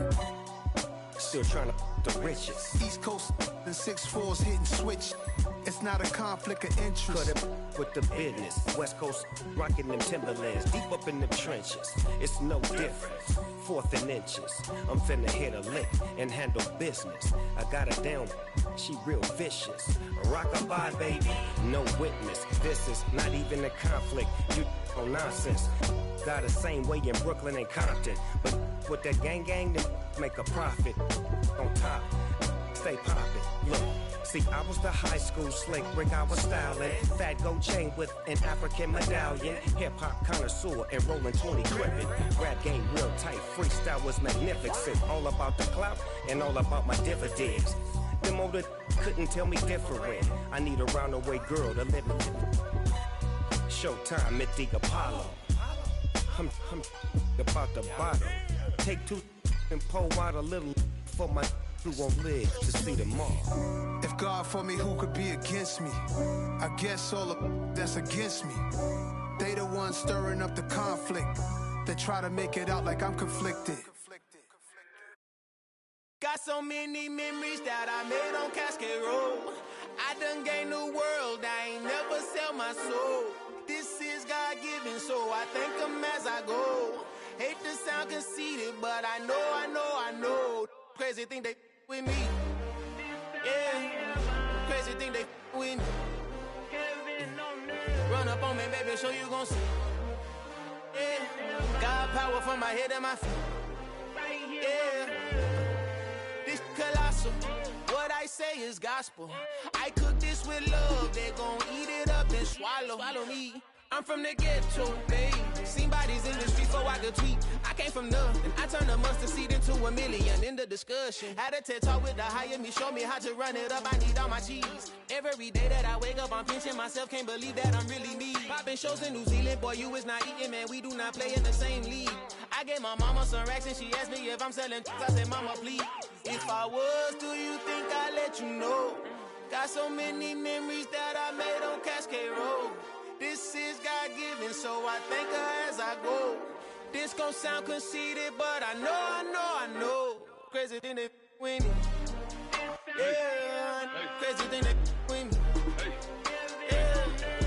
Still trying to the riches. East Coast and 6'4's hitting switch. It's not a conflict of interest. Cut it with the business. West Coast rocking them Timberlands, deep up in them trenches. It's no difference. 4th and inches. I'm finna hit a lick and handle business. I got her down, she real vicious. Rockabye, baby, no witness. This is not even a conflict. You on nonsense. Got the same way in Brooklyn and Compton. But with that gang, then make a profit. On top, stay poppin'. Look. See, I was the high school slick Rick, I was styling. Fat gold chain with an African medallion. Hip-hop connoisseur and rolling 20 crippin'. Rap game real tight, freestyle was magnificent. All about the clout and all about my dividends. Them older couldn't tell me different. I need a roundaway girl to live in. Showtime at the Apollo. I'm about the bottom. Take 2 and pour out a little for my who won't live to see them all. If God for me, who could be against me? I guess all of that's against me. They the ones stirring up the conflict. They try to make it out like I'm conflicted. Got so many memories that I made on Cascade Road. I done gained the world, I ain't never sell my soul. This is God-given, so I thank him as I go. Hate to sound conceited, but I know. Crazy thing they with me. Yeah, crazy thing they with me. Run up on me, baby, show you gon' see. Yeah, God power from my head and my feet. Yeah, this colossal. What I say is gospel. I cook this with love. They gon' eat it up and swallow me. I'm from the ghetto, babe. Seen bodies in the street so I could tweet. I came from nothing. I turned a mustard seed into a million in the discussion. Had a TED talk with the higher me, show me how to run it up. I need all my cheese. Every day that I wake up, I'm pinching myself. Can't believe that I'm really me. Popping shows in New Zealand, boy, you is not eating, man. We do not play in the same league. I gave my mama some racks and she asked me if I'm selling. I said, mama, please. If I was, do you think I'd let you know? Got so many memories that I made on Cascade Road. This is God-given, so I thank her as I go. This gon' sound conceited, but I know. Crazy thing they with me. Yeah, crazy thing they with me. Yeah,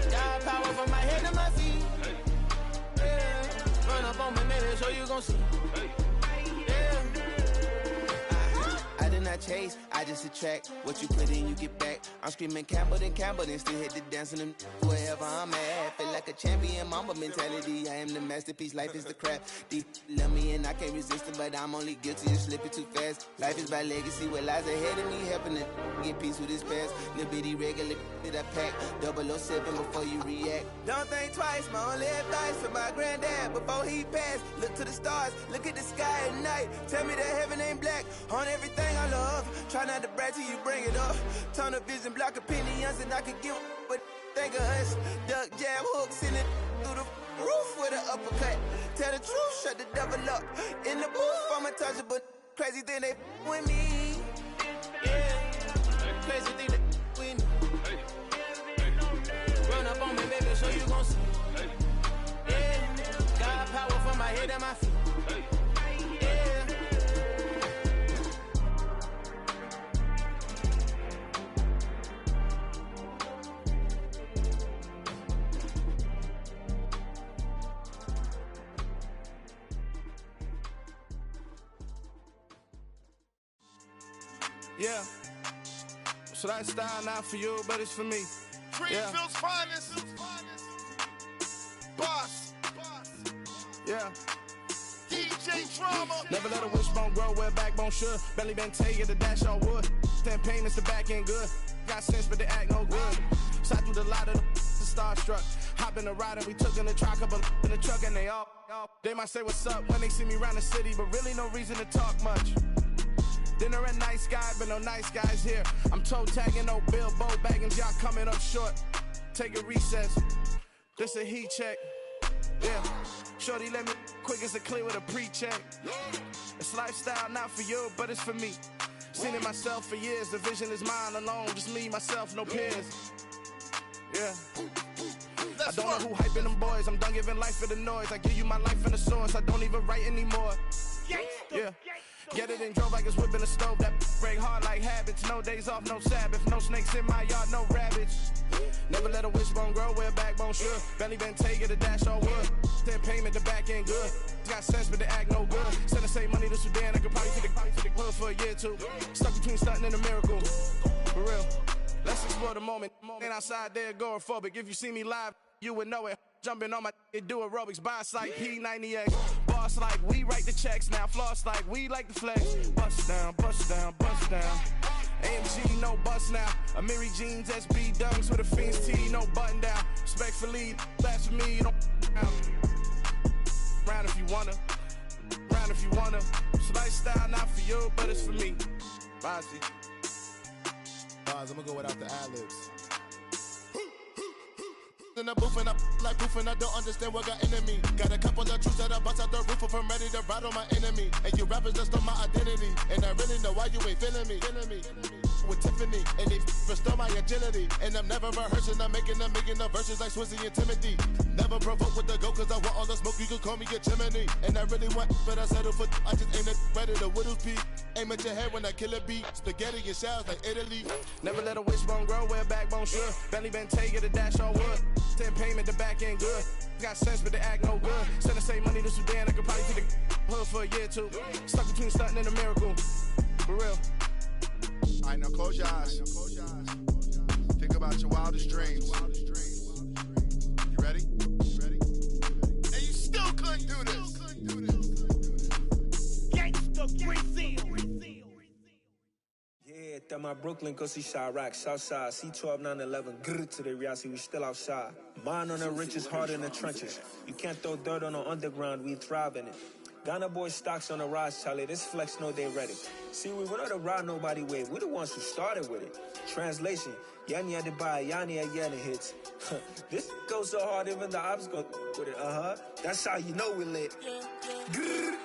God power from my head to my feet. Yeah, run up on me, maybe so you gon' see. Yeah. I did not chase, I just attract. What you put in, you get back. I'm screaming Campbell, then still hit the dance and them wherever I'm at. Feel like a champion, mamba mentality. I am the masterpiece, life is the crap. Deep love me and I can't resist it, but I'm only guilty of slipping too fast. Life is by legacy, what lies ahead of me, helping to get peace with his past. Little bitty regular that I pack, 007 before you react. Don't think twice, my only advice for my granddad before he passed. Look to the stars, look at the sky at night. Tell me that heaven ain't black on everything I love. Try not to brag till you bring it up. Tunnel vision, block opinions, and I could give but think of us. Duck jab hooks in it through the roof with an uppercut. Tell the truth, shut the devil up. In the booth, I'm untouchable. Crazy thing they with me. Yeah, crazy thing they with me. at my feet. Yeah. Yeah. So that style not for you, but it's for me. Greenfield's finest. Boss. Yeah. DJ Drama. Never let a wishbone grow where a backbone should. Belly been tell you the dash all wood. 10 payments, the back end good. Got sense, but they act no good. So I do the lot of the starstruck. Hop in the ride and we took in the truck, couple in the truck, and they all. They might say what's up when they see me around the city, but really no reason to talk much. Dinner at nice guy, but no nice guys here. I'm toe tagging, no Bilbo bagging, y'all coming up short. Take a recess. This a heat check. Yeah. Shorty let me quick as a clear with a pre-check. It's lifestyle not for you, but it's for me. Seen it myself for years. The vision is mine alone. Just me, myself, no peers. Yeah. I don't know who hyping them boys. I'm done giving life for the noise. I give you my life in the source. I don't even write anymore. Yeah. Get it and drove like it's whipping a stove. That break hard like habits. No days off, no Sabbath. No snakes in my yard, no rabbits. Never let a wishbone grow where a backbone should. Belly been take it, a dash all wood. 10 payment, the back end good. Got sense, but they act no good. Send the same money to Sudan. I could probably take the hood for a year or two. Stuck between stunting and a miracle. For real. Let's explore the moment. Ain't outside there agoraphobic. If you see me live, you would know it. Jumping on my do aerobics, boss like P90X. Boss like we write the checks now. Floss like we like the flex. Bust down, bust down, bust down. AMG, no bust now. Amiri jeans, SB dunks with a Fiends T, no button down. Respectfully, that's for me, you don't round if you wanna. Round if you wanna. So lifestyle not for you, but it's for me. Bossy. Bars, I'm gonna go without the ad-libs. In the booth and I like proof and I don't understand what got into me. Got a couple of truths that I bust out the roof if I'm ready to ride on my enemy. And you rappers just on my identity. And I really know why you ain't feeling me. With Tiffany and they restore my agility. And I'm never rehearsing, I'm making the verses like Swizzy and Timothy. Never provoke with the go cause I want all the smoke, you can call me a chimney. And I really want, but I settle for I just aim it ready to Whittles Peak. Aim at your head when I kill a beat. Spaghetti and shells like Italy. Never let a wishbone grow where a backbone should. Belly been take it, a dash all wood. 10 payment, the back end good. Got sense, but they act no good. Send the same money to Sudan, I could probably take the hood for a year or two. Stuck between stunting and a miracle. For real. Alright, now close your eyes. Think about your wildest dreams. You ready? And you still couldn't do this. Gangsta Brazil. Yeah, that my Brooklyn, go see Chirac, Southside, C12, 911, grrr to the reality, we still outside. Mine on the richest, heart in the trenches. You can't throw dirt on the underground, we thrive in it. Ghana boys stocks on the rise, Charlie, this flex know they ready. See, we not the ride nobody wave, we the ones who started with it. Translation, Yanni had to buy, Yanni had Yanni hits. This goes so hard, even the ops go with it, That's how you know we lit. Grrr.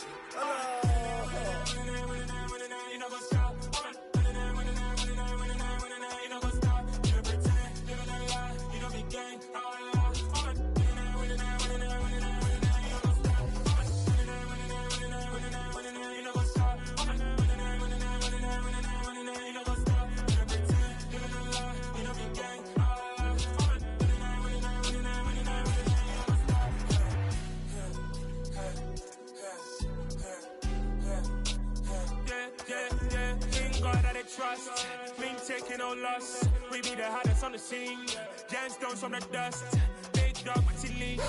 Trust, been taking no loss. We be the hottest on the scene. Gemstones from the dust. Big dog with leash.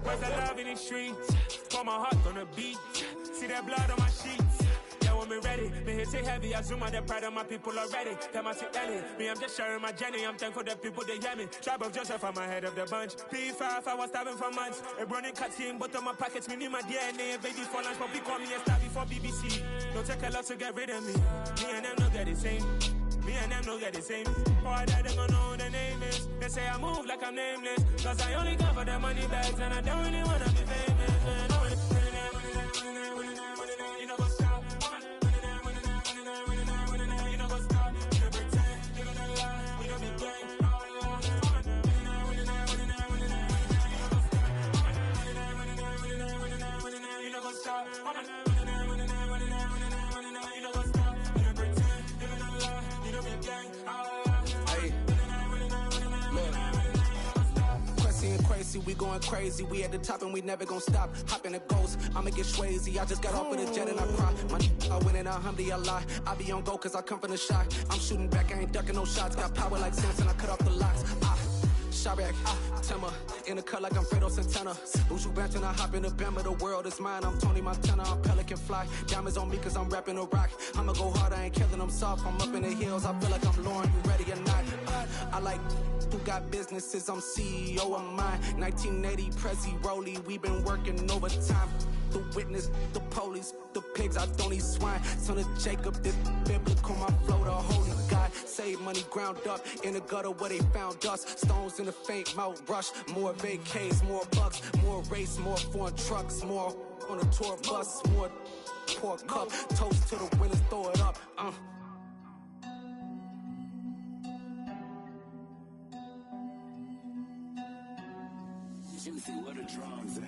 Where's the love in the streets? Pour my heart on the beat. See that blood on my sheets. Yeah, when we ready, me hit it heavy. I zoom out the pride of my people already. Tell my sit belly. Me, I'm just sharing my journey. I'm thankful that people they hear me. Tribe of Joseph, I'm ahead of the bunch. P5, I was starving for months. A running cut team, but on my pockets, me need my DNA. Baby for lunch, but we call me a star before BBC. Don't take a lot to get rid of me. Me and them no get the same. Me and them no get the same. Boy, that they gonna know the name is. They say I move like I'm nameless. Cause I only come for the money bags and I don't really wanna be famous. Man. You know what's up? You know what's up? You know pretend. You know the lie. We don't be gang. You know what's lazy, we going crazy. We at the top and we never gonna stop. Hop in a ghost, I'ma get Swayze. I just got off with a jet and I cry. I win in alhamdulillah. I be on go cause I come from the shot. I'm shooting back, I ain't ducking no shots. Got power like Samson, I cut off the locks. Shabak, Timmer, in the cut like I'm Fredo Santana. Buju Banton, I hop in the Bama, the world is mine. I'm Tony Montana, I'm Pelican Fly. Diamonds on me cause I'm rapping a rock. I'ma go hard, I ain't killing them soft. I'm up in the hills, I feel like I'm Lauren, you ready or not? I like who got businesses, I'm CEO of mine. 1980 Prezi Rolly, we been working overtime. The witness, the police, the pigs, I don't eat swine. Son of Jacob, this biblical, my flow, the holy God. Save money ground up in the gutter where they found us. Stones in the faint mouth rush. More vacays, more bucks, more race, more foreign trucks, more on a tour bus, more pork cup. Toast to the winners, throw it up. Juicy, where the drums at?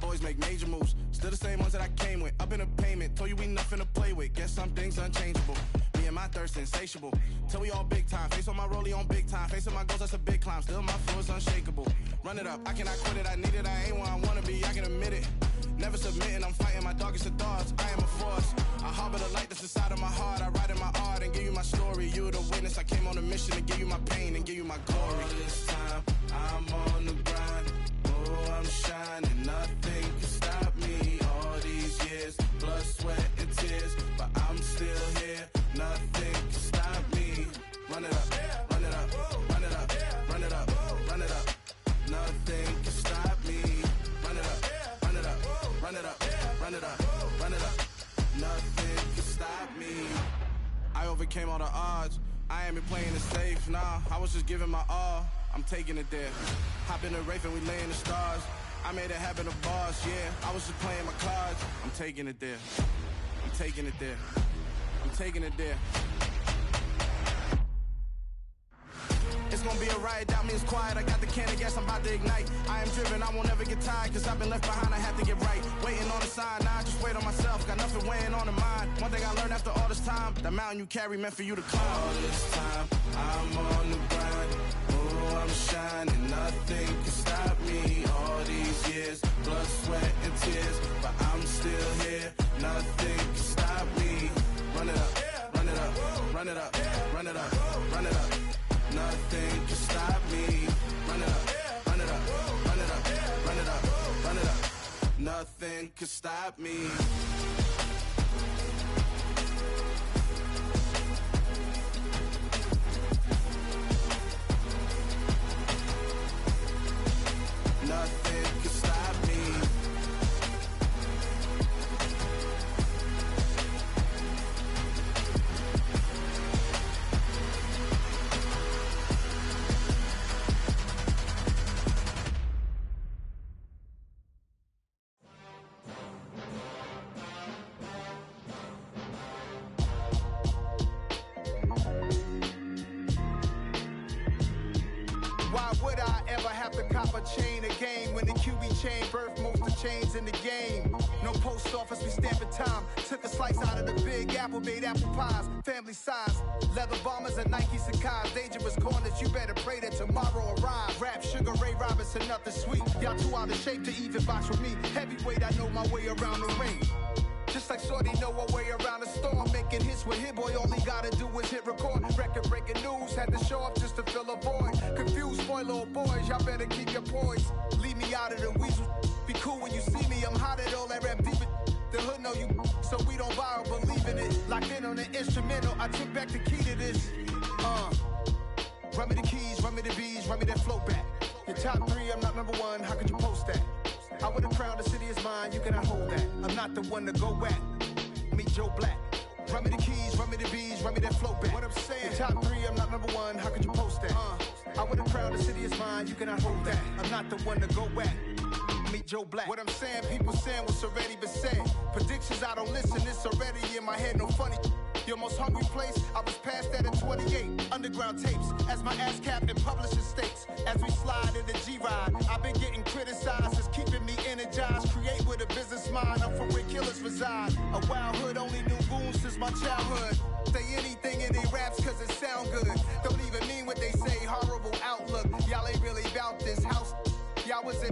Boys make major moves, still the same ones that I came with. Up in a payment, told you we nothing to play with. Guess some things unchangeable. Me and my thirst insatiable. Till we all big time. Face on my rollie on big time. Facing my goals, that's a big climb. Still my flow is unshakable. Run it up, I cannot quit it. I need it, I ain't where I wanna be. I can admit it. Never submitting, I'm fighting my darkest of thoughts. I am a force. I harbor the light that's inside of my heart. I write in my art and give you my story. You the witness. I came on a mission to give you my pain and give you my glory. All this time, I'm on the grind. Oh, I'm shining. Nothing can stop me. All these years, blood, sweat, and tears. But I'm still here. Nothing can stop me. Run it up, run it up, run it up, run it up, run it up. Nothing can stop me. Run it up, run it up, run it up, run it up, run it up. Nothing can stop me. I overcame all the odds. I ain't been playing it safe, nah. I was just giving my all. I'm taking it there. Hop in the Wraith and we lay in the stars. I made it happen to boss, yeah. I was just playing my cards. I'm taking it there. I'm taking it there. I'm taking it there. It's gonna be a riot, doubt me it's quiet. I got the can of gas, I'm about to ignite. I am driven, I won't never get tired, cause I've been left behind, I have to get right. Waiting on the sign, now I just wait on myself. Got nothing weighing on the mind. One thing I learned after all this time, the mountain you carry meant for you to climb. All this time, I'm on the grind. Oh, I'm shining, nothing can stop me. All these years, blood, sweat, and tears. But I'm still here, nothing can stop me. Run it up, run it up, run it up, run it up, run it up. Nothing can stop me. Run it up, run it up, run it up, run it up, run it up. Nothing can stop me. Nothing can stop me. Why would I ever have to cop a chain again when the QB chain birthed most of chains in the game? No post office, we stamping time. Took a slice out of the big apple, made apple pies, family size. Leather bombers and Nike Sakai's. Dangerous corners, you better pray that tomorrow arrives. Rap, Sugar Ray Robinson, nothing sweet. Y'all too out of shape to even box with me. Heavyweight, I know my way around the ring. Just like Shorty know her way around the storm. Making hits with Hit Boy, all he gotta do is hit record. Record breaking news, had to show up just to fill a void. Confused, spoiled little boys, y'all better keep your poise. Leave me out of the weasel. Be cool when you see me, I'm hot at all that rap deep. The hood know you, so we don't borrow, believe in it. Locked in on the instrumental, I took back the key to this. Run me the keys, run me the bees, run me that flow back. Your top three, I'm not number one, how could you post that? I would have crowned the city is mine, you cannot hold that. I'm not the one to go back. Meet Joe Black. Run me the keys, run me the bees, run me that flow back. What I'm saying, your top three, I'm not number one, how could you post that? I would have crowned the city is mine, you cannot hold that. I'm not the one to go at. Meet Joe Black. What I'm saying, people saying what's already been said. Predictions, I don't listen, it's already in my head, no funny. Your most hungry place, I was past that at 28. Underground tapes, as my ass captain publishing states. As we slide in the G-Ride, I've been getting criticized, it's keeping me energized. Create with a business mind, I'm from where killers reside. A wild hood, only knew goons since my childhood. Say anything in they raps cause it sound good. Don't even mean what they say, horrible outlook. Y'all ain't really about this house. Y'all was in